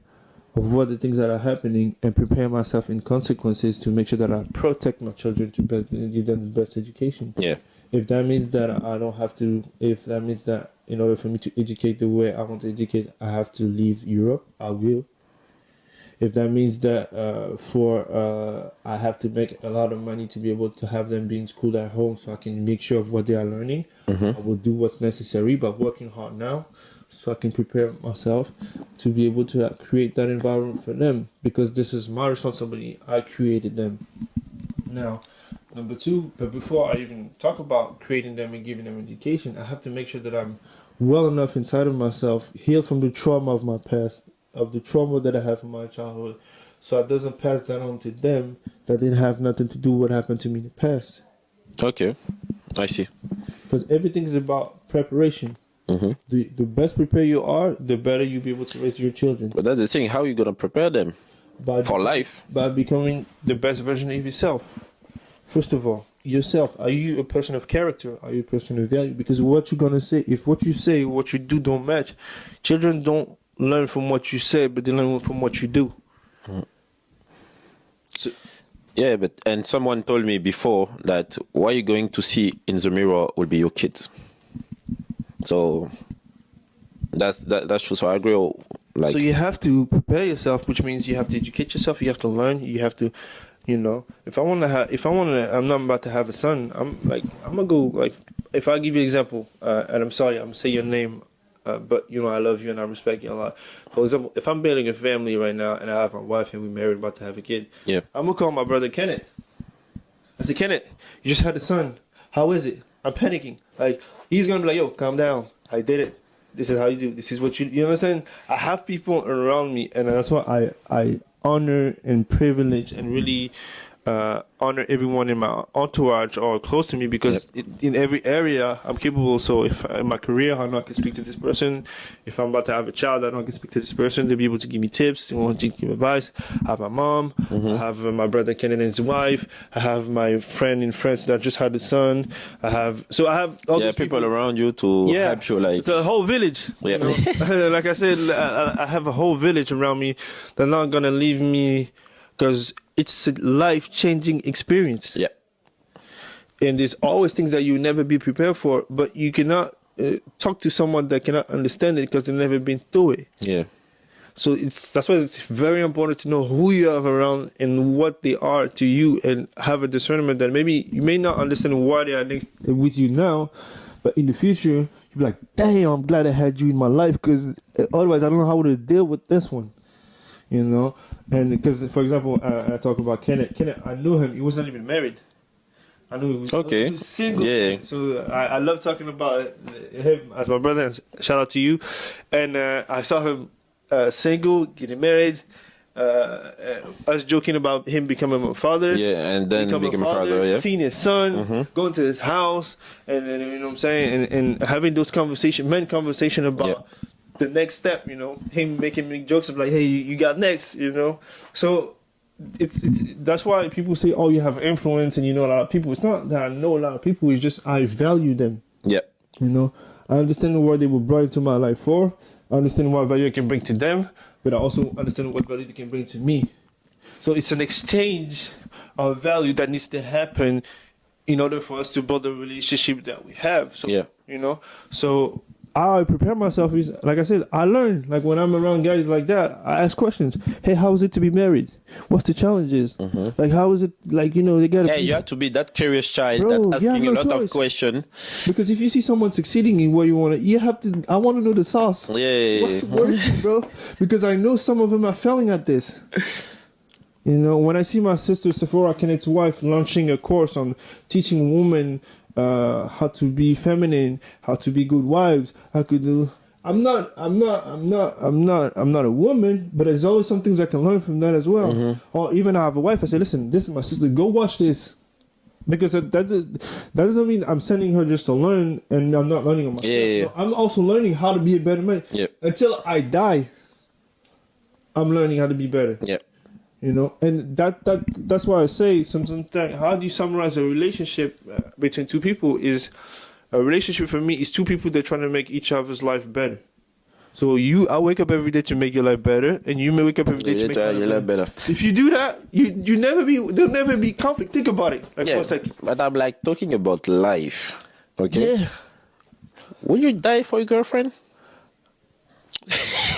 S4: of what the things that are happening and prepare myself in consequences to make sure that I protect my children to give them the best education.
S2: Yeah.
S4: If that means that I don't have to, if that means that in order for me to educate the way I want to educate, I have to leave Europe, I will. If that means that I have to make a lot of money to be able to have them be in school at home so I can make sure of what they are learning, I will do what's necessary, but working hard now so I can prepare myself to be able to create that environment for them, because this is my responsibility. I created them. Now, number two, but before I even talk about creating them and giving them education, I have to make sure that I'm well enough inside of myself, healed from the trauma of my past, of the trauma that I have from my childhood, so it doesn't pass that on to them that didn't have nothing to do with what happened to me in the past.
S2: Okay, I see.
S4: Because everything is about preparation. The best prepared you are, the better you'll be able to raise your children.
S2: But that's the thing, how are you going to prepare them for life?
S4: By becoming the best version of yourself. First of all, yourself. Are you a person of character? Are you a person of value? Because what you're going to say, if what you say, what you do don't match, children don't learn from what you say, but they learn from what you do.
S2: So, yeah, and someone told me before that what you're going to see in the mirror will be your kids. So that's true. So I agree.
S4: So you have to prepare yourself, which means you have to educate yourself. You have to learn. You have to, I'm not about to have a son. I'm gonna go like, if I give you an example, and I'm sorry, I'm gonna say your name. But I love you and I respect you a lot. For example, if I'm building a family right now and I have my wife and we're married, about to have a kid, I'm gonna call my brother Kenneth. I said, Kenneth, you just had a son. How is it? I'm panicking. Like, he's gonna be like, yo, calm down. I did it. This is how you do. This is what you understand. I have people around me, and that's why I honor and privilege and really honor everyone in my entourage or close to me, because in every area I'm capable. So if in my career I know I can speak to this person, if I'm about to have a child I know I can speak to this person, they'll be able to give me tips, they want to give advice. I have my mom, I have my brother Kenneth and his wife, I have my friend in France that just had a son, I have all these
S2: people around you to help you, like
S4: it's a whole village. Like I said, I have a whole village around me that's not gonna leave me, because it's a life-changing experience.
S2: Yeah.
S4: And there's always things that you never be prepared for, but you cannot talk to someone that cannot understand it because they've never been through it.
S2: Yeah.
S4: So that's why it's very important to know who you have around and what they are to you, and have a discernment that maybe you may not understand why they are next with you now, but in the future, you'll be like, damn, I'm glad I had you in my life, because otherwise I don't know how to deal with this one. And because, for example, I talk about Kenneth. Kenneth, I knew him. He wasn't even married. I knew he was single.
S2: Yeah.
S4: So I love talking about him as my brother. And shout out to you. And I saw him single, getting married. Us joking about him becoming a father.
S2: Yeah, and then becoming a father. Yeah.
S4: Seeing his son, going to his house, and then, you know what I'm saying, and having those men conversation about the next step, him making jokes of like, hey, you got next, So it's that's why people say, oh, you have influence and you know a lot of people. It's not that I know a lot of people, it's just I value them.
S2: Yeah.
S4: I understand what they were brought into my life for. I understand what value I can bring to them, but I also understand what value they can bring to me. So it's an exchange of value that needs to happen in order for us to build the relationship that we have. So, So I prepare myself is, like I said, I learn. Like when I'm around guys like that, I ask questions. Hey, how is it to be married? What's the challenges? Like how is it, like, you know, they gotta
S2: Yeah, you have to be that curious child
S4: Bro,
S2: that
S4: you have
S2: asking
S4: no
S2: a lot
S4: choice.
S2: of questions.
S4: because if you see someone succeeding in what you want to, you have to, I want to know the sauce.
S2: Yeah.
S4: What is it, bro? Because I know some of them are failing at this. You know, when I see my sister Sephora Kennett's wife launching a course on teaching women how to be feminine, how to be good wives, how to do. I'm not a woman, but there's always some things I can learn from that as well. Or even I have a wife, I say, listen, this is my sister, go watch this. Because that doesn't mean I'm sending her just to learn and I'm not learning on myself.
S2: Yeah.
S4: No, I'm also learning how to be a better man.
S2: Yeah.
S4: Until I die, I'm learning how to be better.
S2: Yeah.
S4: You know, and that's why I say sometimes that how do you summarize a relationship between two people is a relationship for me is two people that are trying to make each other's life better. So I wake up every day to make your life better, and you may wake up every day to make your life better. If you do that, there'll never be conflict. Think about it. Like, for
S2: Yeah.
S4: a second.
S2: But I'm like talking about life. Okay.
S4: Yeah.
S2: Would you die for your girlfriend?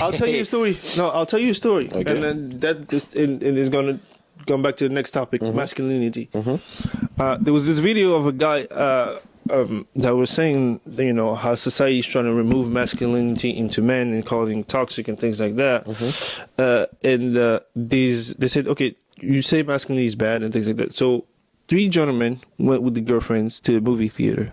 S4: I'll tell you a story. No, I'll tell you a story,
S2: Okay.
S4: and then that is gonna come back to the next topic: masculinity. There was this video of a guy that was saying, you know, how society is trying to remove masculinity into men and calling toxic and things like that. They said, okay, you say masculinity is bad and things like that. So 3 gentlemen went with the girlfriends to the movie theater.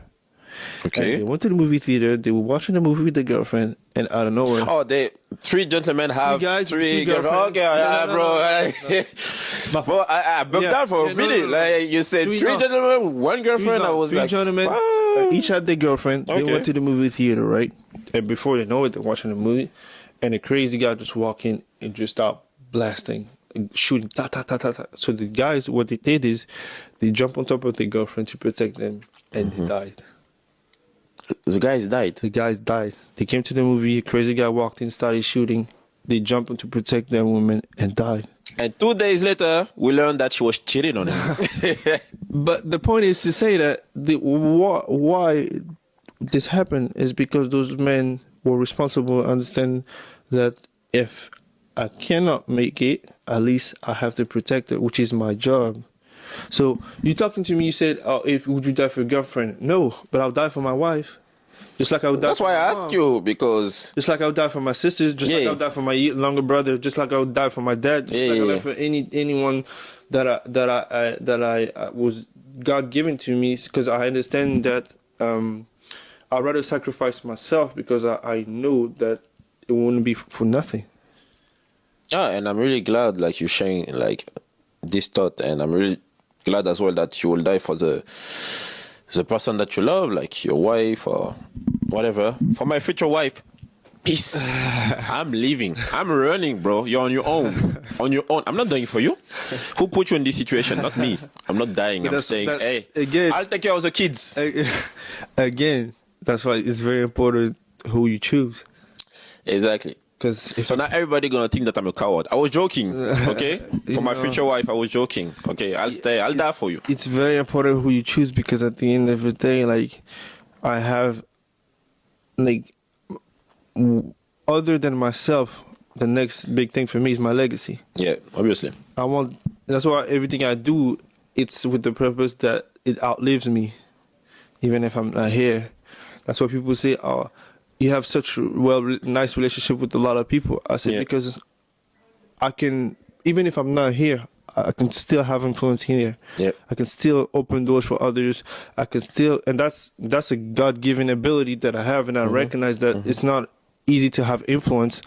S4: And they went to the movie theater. They were watching the movie with the girlfriend, and out of nowhere,
S2: Oh, they 3 gentlemen have
S4: 3 guys,
S2: 3
S4: 3
S2: girlfriends. Okay,
S4: girlfriends. No,
S2: bro. Well, I broke
S4: Yeah,
S2: down for
S4: yeah,
S2: a
S4: no,
S2: minute.
S4: no, no.
S2: Like you said,
S4: 3
S2: 3 gentlemen, 1 girlfriend. I was
S4: 3
S2: like,
S4: gentlemen,
S2: fuck.
S4: each had their girlfriend. They
S2: Okay.
S4: went to the movie theater, right? And before they know it, they're watching the movie, and a crazy guy just walk in and just start blasting, and shooting, ta ta ta ta ta. So the guys, what they did is, they jumped on top of their girlfriend to protect them, and they died.
S2: The guys died.
S4: The guys died. They came to the movie. A crazy guy walked in, started shooting. They jumped in to protect their woman and died.
S2: And 2 days later, we learned that she was cheating on him.
S4: But the point is to say that why this happened is because those men were responsible. Understand that if I cannot make it, at least I have to protect it, which is my job. So you talking to me, you said, "Oh, if would you die for your girlfriend?" No, but I'll die for my wife. Just like I would die.
S2: That's
S4: for
S2: why
S4: my
S2: I asked
S4: mom.
S2: you, because
S4: Just like I would die for my sisters, just like I
S2: Yeah.
S4: would die for my younger brother, just like I would die for my dad, just like I would die for anyone that I was God given to me, because I understand that I'd rather sacrifice myself because I know that it wouldn't be for nothing.
S2: and I'm really glad like you're sharing like this thought, and I'm really glad as well that you will die for the person that you love, like your wife or whatever. For my future wife, peace. I'm leaving. I'm running, bro. You're on your own. On your own. I'm not doing it for you. Who put you in this situation? Not me. I'm not dying. I'm saying, hey,
S4: again,
S2: I'll take care of the kids.
S4: Again, that's why it's very important who you choose.
S2: Exactly.
S4: Because
S2: So now everybody gonna think that I'm a coward. I was joking, okay? For my future wife, I was joking. Okay, I'll stay. I'll die for you.
S4: it's very important who you choose, because at the end of the day, like, I have, like, other than myself, the next big thing for me is my legacy.
S2: Yeah, obviously.
S4: That's why everything I do, it's with the purpose that it outlives me, even if I'm not here. That's why people say, "Oh, you have such nice relationship with a lot of people." I said, because I can, even if I'm not here, I can still have influence here.
S2: Yeah.
S4: I can still open doors for others. I can still, and that's a God-given ability that I have, and I recognize that it's not easy to have influence,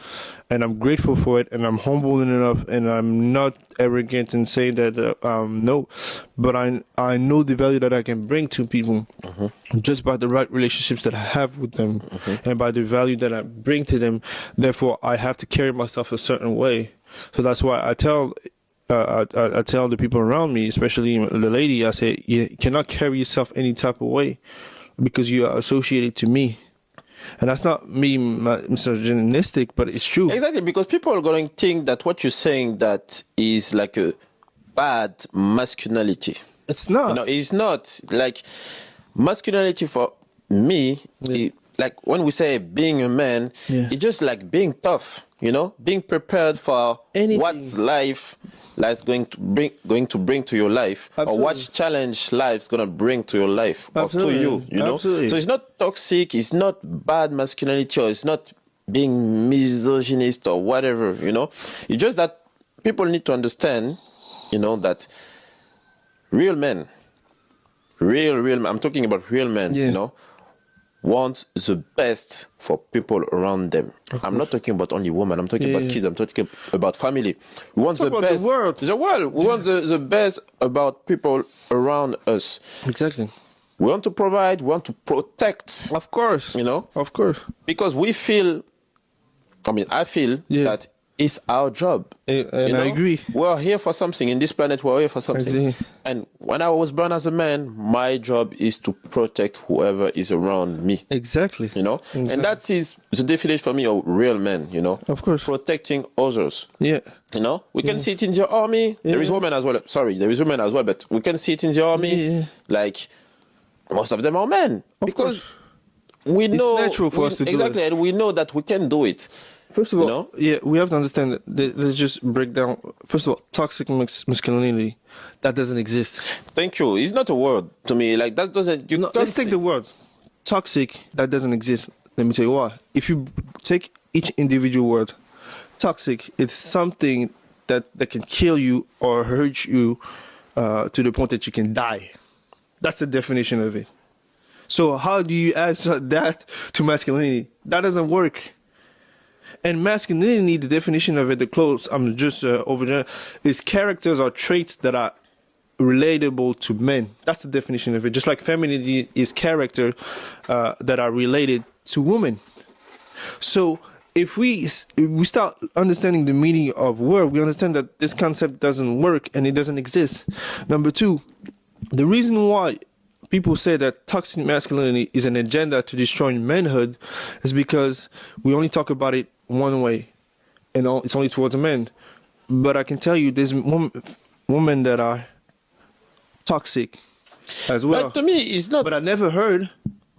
S4: and I'm grateful for it, and I'm humble enough, and I'm not arrogant and say that no, but I know the value that I can bring to people just by the right relationships that I have with them, and by the value that I bring to them. Therefore, I have to carry myself a certain way. So that's why I tell the people around me, especially the lady, I say, you cannot carry yourself any type of way because you are associated to me. And that's not me misogynistic, but it's true.
S2: Exactly, because people are going to think that what you're saying that is like a bad masculinity.
S4: It's not.
S2: No, it's not. Like masculinity for me, like when we say being a man,
S1: Yeah.
S2: it's just like being tough, being prepared for
S1: Anything.
S2: what life's going to bring to your life, or what
S1: Absolutely.
S2: challenge life's gonna bring to your life or to
S1: Absolutely.
S2: you.
S1: Absolutely.
S2: So it's not toxic, it's not bad masculinity, or it's not being misogynist or whatever. It's just that people need to understand, that real men, real men, I'm talking about real men,
S1: Yeah.
S2: want the best for people around them. I'm not talking about only women. I'm talking about kids. I'm talking about family. We want the
S1: about
S2: best.
S1: the world.
S2: The world. We want the best about people around us.
S1: Exactly.
S2: We want to provide. We want to protect.
S1: Of course. Of course.
S2: Because I feel that it's our job.
S1: And I agree.
S2: We're here for something. In this planet, we're here for something.
S1: Exactly.
S2: And when I was born as a man, my job is to protect whoever is around me.
S1: Exactly.
S2: And that is the definition for me of real men,
S1: Of course.
S2: protecting others.
S1: Yeah.
S2: We can see it in the army. There is women as well. Sorry, there is women as well, but we can see it in the army.
S1: Yeah.
S2: Like, most of them are men.
S1: Of course.
S2: We know.
S1: natural for us to do it.
S2: Exactly, and we know that we can do it.
S1: First of all, we have to understand that let's just break down. First of all, toxic masculinity, that doesn't exist.
S2: Thank you. It's not a word to me. Like, that doesn't.
S1: Let's take the word toxic. That doesn't exist. Let me tell you why. If you take each individual word, toxic, it's something that can kill you or hurt you to the point that you can die. That's the definition of it. So how do you add that to masculinity? That doesn't work. And masculinity, the definition of it, the close, I'm just over there, is characters or traits that are relatable to men. That's the definition of it. Just like femininity is character that are related to women. So if we start understanding the meaning of word, we understand that this concept doesn't work and it doesn't exist. Number two, the reason why people say that toxic masculinity is an agenda to destroy manhood is because we only talk about it one way, and it's only towards men. But I can tell you, there's women that are toxic as well.
S2: But to me, it's not.
S1: But I never heard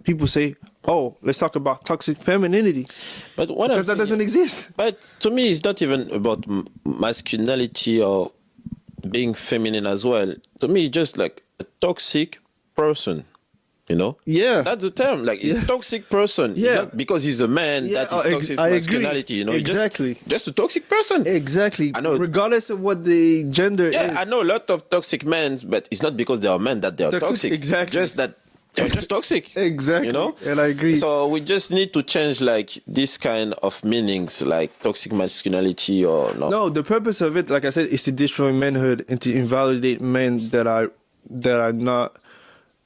S1: people say, "Oh, let's talk about toxic femininity,"
S2: But what
S1: because that doesn't exist.
S2: But to me, it's not even about masculinity or being feminine as well. To me, it's just like a toxic person.
S1: Yeah.
S2: That's the term. Like, it's a toxic person.
S1: Yeah.
S2: Not because he's a man,
S1: Yeah,
S2: that is toxic
S1: I agree.
S2: masculinity. It's
S1: Exactly.
S2: Just a toxic person.
S1: Exactly.
S2: I know.
S1: Regardless of what the gender is.
S2: Yeah, I know a lot of toxic men, but it's not because they are men that they are
S1: They're
S2: toxic.
S1: exactly.
S2: Just that they're just toxic.
S1: Exactly. And I agree.
S2: So we just need to change like this kind of meanings, like toxic masculinity or no.
S1: No, the purpose of it, like I said, is to destroy manhood and to invalidate men that are not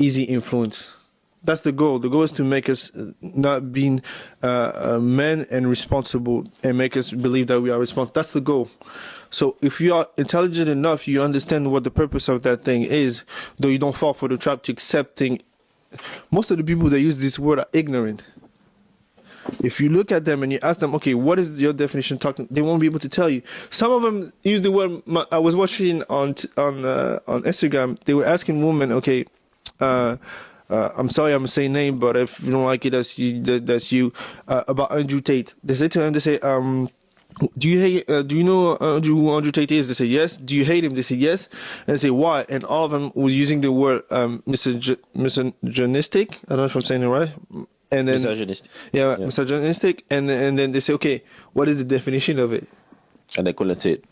S1: easy influence. That's the goal. The goal is to make us not being men and responsible, and make us believe that we are responsible. That's the goal. So if you are intelligent enough, you understand what the purpose of that thing is, though you don't fall for the trap to accepting. Most of the people that use this word are ignorant. If you look at them and you ask them, okay, what is your definition talking? They won't be able to tell you. Some of them use the word. I was watching on Instagram. They were asking women, okay, I'm sorry, I'm saying name, but if you don't like it, that's you. About Andrew Tate, they say to him, they say, do you hate? Do you know who Andrew Tate is? They say yes. Do you hate him? They say yes. And they say why? And all of them was using the word misogynistic. I don't know if I'm saying it right. And then
S2: Misogynist.
S1: Yeah, misogynistic. And then they say, okay, what is the definition of it?
S2: And they couldn't say it.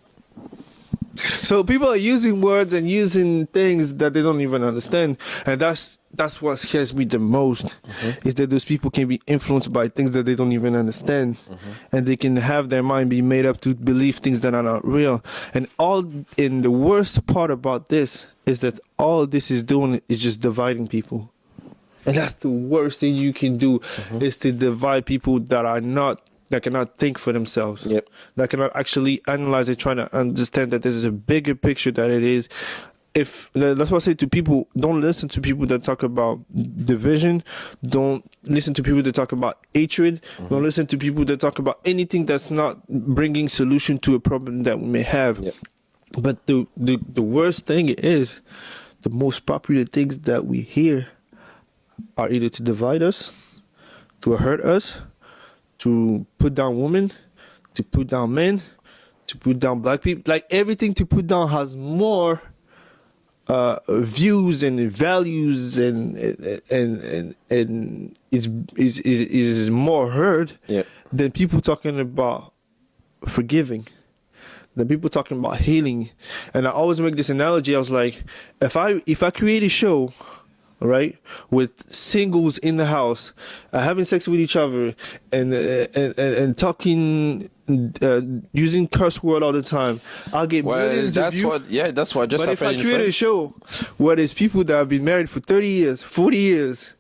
S1: So people are using words and using things that they don't even understand, and that's what scares me the most. Is that those people can be influenced by things that they don't even understand, and they can have their mind be made up to believe things that are not real. And the worst part about this is that all this is doing is just dividing people, and that's the worst thing you can do is to divide people that cannot think for themselves, that cannot actually analyze it, trying to understand that this is a bigger picture that it is. That's what I say to people, don't listen to people that talk about division, don't listen to people that talk about hatred, don't listen to people that talk about anything that's not bringing solution to a problem that we may have. But the worst thing is, the most popular things that we hear are either to divide us, to hurt us, to put down women, to put down men, to put down black people. Like everything to put down has more views and values and is more heard than people talking about forgiving, than people talking about healing. And I always make this analogy. I was like, if I create a show, right, with singles in the house, having sex with each other, and talking, using curse word all the time, I'll get millions of views.
S2: That's what just
S1: But
S2: happened.
S1: if I create a show where there's people that have been married for 30 years, 40 years,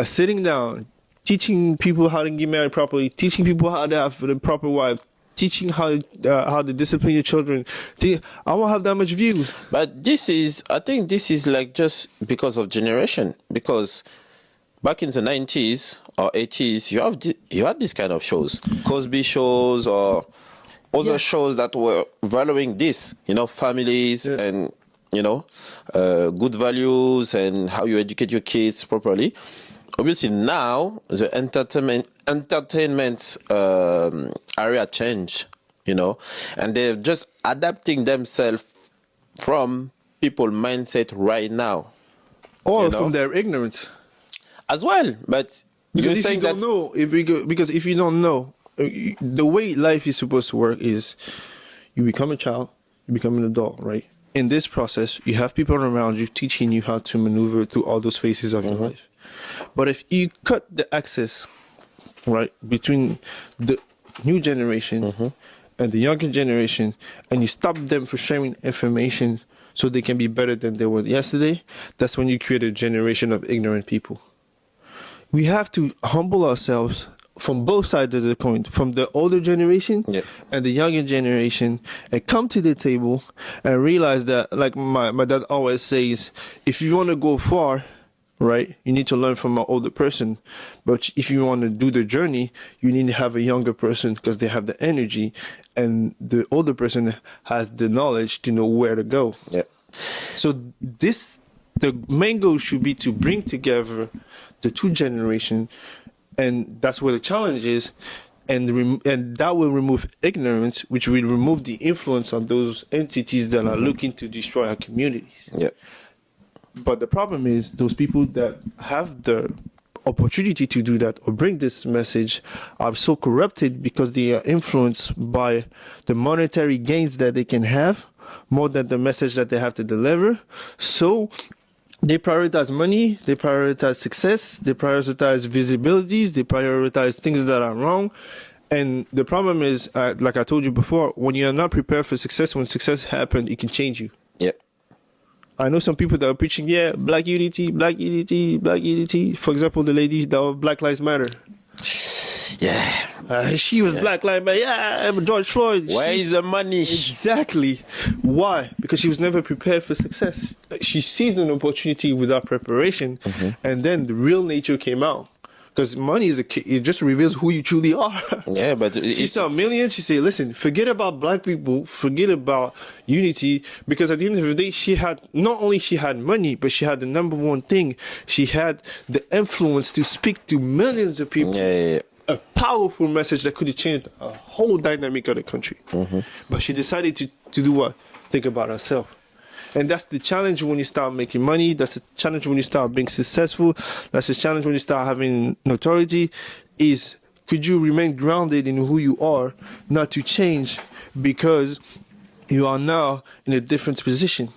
S1: sitting down, teaching people how to get married properly, teaching people how to have the proper wife, teaching how to discipline your children, I won't have that much views.
S2: But I think this is like just because of generation. Because back in the 90s or 80s, you had this kind of shows, Cosby shows or other shows that were valuing this, families and good values and how you educate your kids properly. Obviously now the entertainment area changed, and they're just adapting themselves from people's mindset right now,
S1: or from their ignorance
S2: as well. But you're saying that
S1: because if you don't know, the way life is supposed to work is you become a child, you become an adult, right? In this process, you have people around you teaching you how to maneuver through all those phases of your life. But if you cut the access, right, between the new generation and the younger generation, and you stop them from sharing information so they can be better than they were yesterday, that's when you create a generation of ignorant people. We have to humble ourselves from both sides of the coin, from the older generation and the younger generation, and come to the table and realize that, like my dad always says, if you want to go far, right, you need to learn from an older person. But if you want to do the journey, you need to have a younger person because they have the energy, and the older person has the knowledge to know where to go. So the main goal should be to bring together the two generations, and that's where the challenge is. And that will remove ignorance, which will remove the influence of those entities that are looking to destroy our communities. But the problem is those people that have the opportunity to do that or bring this message are so corrupted because they are influenced by the monetary gains that they can have more than the message that they have to deliver. So they prioritize money, they prioritize success, they prioritize visibilities, they prioritize things that are wrong. And the problem is, like I told you before, when you're not prepared for success, when success happens, it can change you. I know some people that are preaching, black unity, black unity, black unity. For example, the lady that was Black Lives Matter. She was Black Lives Matter. George Floyd.
S2: Where is the money?
S1: Exactly. Why? Because she was never prepared for success. She seized an opportunity without preparation, and then the real nature came out. Because money it just reveals who you truly are.
S2: But
S1: she saw millions. She said, "Listen, forget about black people. Forget about unity." Because at the end of the day, she had money, but she had the number one thing. She had the influence to speak to millions of people. A powerful message that could have changed a whole dynamic of the country. But she decided to do what? Think about herself. And that's the challenge when you start making money. That's the challenge when you start being successful. That's the challenge when you start having notoriety. Is could you remain grounded in who you are, not to change because you are now in a different position.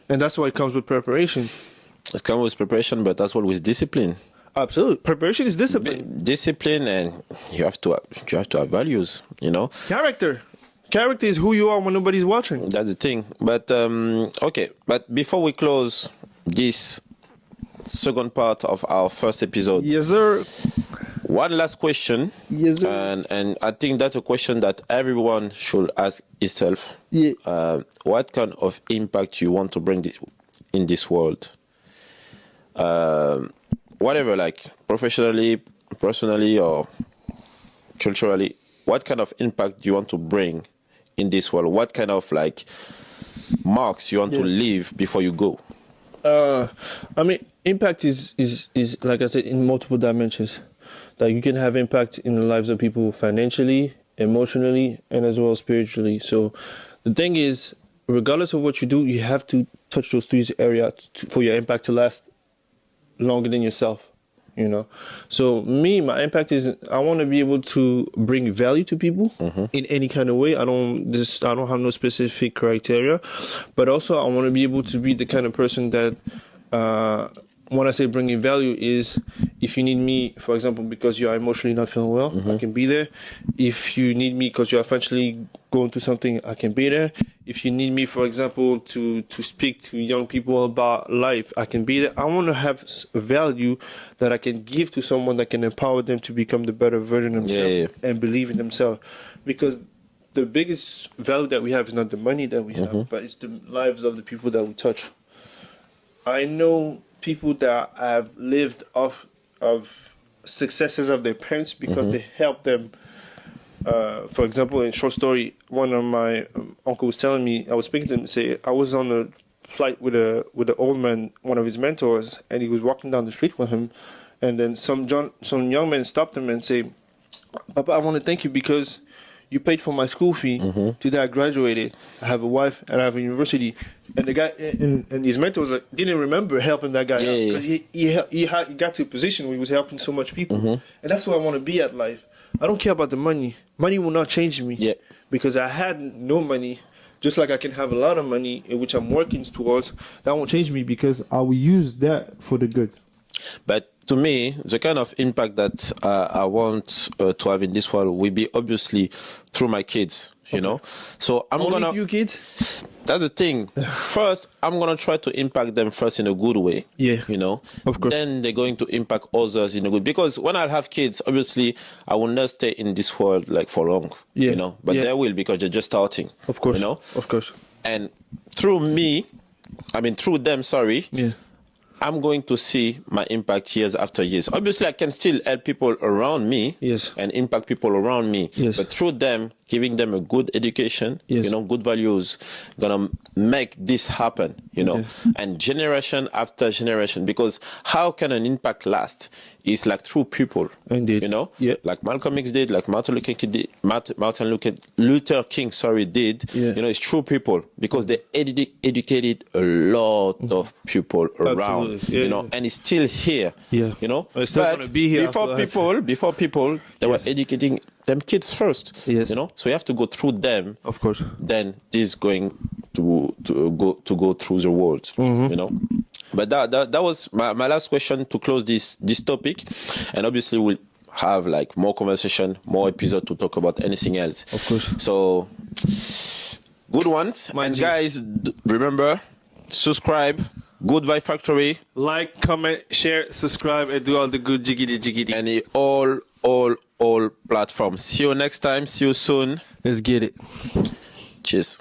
S1: And that's why it comes with preparation.
S2: It comes with preparation, but as well with discipline.
S1: Absolutely, preparation is discipline.
S2: Discipline, and you have to have values.
S1: Character. Character is who you are when nobody's watching.
S2: That's the thing. But okay. But before we close this second part of our first episode,
S1: yes, sir.
S2: One last question.
S1: Yes, sir.
S2: And I think that's a question that everyone should ask itself. What kind of impact you want to bring in this world? Whatever, like professionally, personally, or culturally. What kind of impact do you want to bring in this world? What kind of marks you want to leave before you go?
S1: Impact is like I said, in multiple dimensions. that you can have impact in the lives of people financially, emotionally, and as well as spiritually. So the thing is, regardless of what you do, you have to touch those three areas for your impact to last longer than yourself. You know, so me, my impact is I want to be able to bring value to people in any kind of way. I don't have no specific criteria, but also I want to be able to be the kind of person that when I say bringing value is if you need me, for example, because you are emotionally not feeling well, I can be there. If you need me because you're financially going through something, I can be there. If you need me, for example, to speak to young people about life, I can be there. I want to have value that I can give to someone that can empower them to become the better version of themselves and believe in themselves. Because the biggest value that we have is not the money that we have, but it's the lives of the people that we touch. I know people that have lived off of successes of their parents because they helped them. For example, in short story, one of my uncle was telling me, I was speaking to him, say I was on a flight with the old man, one of his mentors, and he was walking down the street with him, and then some young man stopped him and say, "Papa, I want to thank you because you paid for my school fee till I graduated. I have a wife and I have a university." And the guy and his mentors didn't remember helping that guy out because he got to a position where he was helping so much people, and that's what I want to be at life. I don't care about the money. Money will not change me because I had no money. Just like I can have a lot of money, which I'm working towards, that won't change me because I will use that for the good.
S2: But to me, the kind of impact that I want to have in this world will be obviously through my kids, you know. So I'm
S1: Only few kids?
S2: That's the thing. First, I'm gonna try to impact them first in a good way.
S1: Yeah,
S2: you know.
S1: of course.
S2: Then they're going to impact others in a good. Because when I have kids, obviously, I will not stay in this world like for long.
S1: Yeah.
S2: You know, but they will because they're just starting.
S1: Of course.
S2: You know.
S1: Of course.
S2: And through them. Sorry.
S1: Yeah.
S2: I'm going to see my impact years after years. Obviously, I can still help people around me and impact people around me.
S1: Yes.
S2: But through them, giving them a good education,
S1: Yes.
S2: you know, good values, gonna make this happen, you know, and generation after generation. Because how can an impact last? It's like through people,
S1: Indeed.
S2: you know,
S1: Yeah.
S2: like Malcolm X did, like Martin Luther King Luther King did.
S1: Yeah.
S2: You know, it's true people because they educated a lot of people around.
S1: Absolutely. Yeah,
S2: you know, and it's still here.
S1: Yeah.
S2: You know,
S1: It's still gonna be here
S2: before people, they were educating them kids first.
S1: Yes.
S2: You know, so you have to go through them.
S1: Of course.
S2: Then this is going to go through the world. You know. But that was my last question to close this topic, and obviously we'll have like more conversation, more episode to talk about anything else.
S1: Of course.
S2: So good ones. And guys, remember, subscribe. Good Vibe Factory.
S1: Like, comment, share, subscribe, and do all the good jiggity.
S2: And all platforms. See you next time. See you soon.
S1: Let's get it.
S2: Cheers.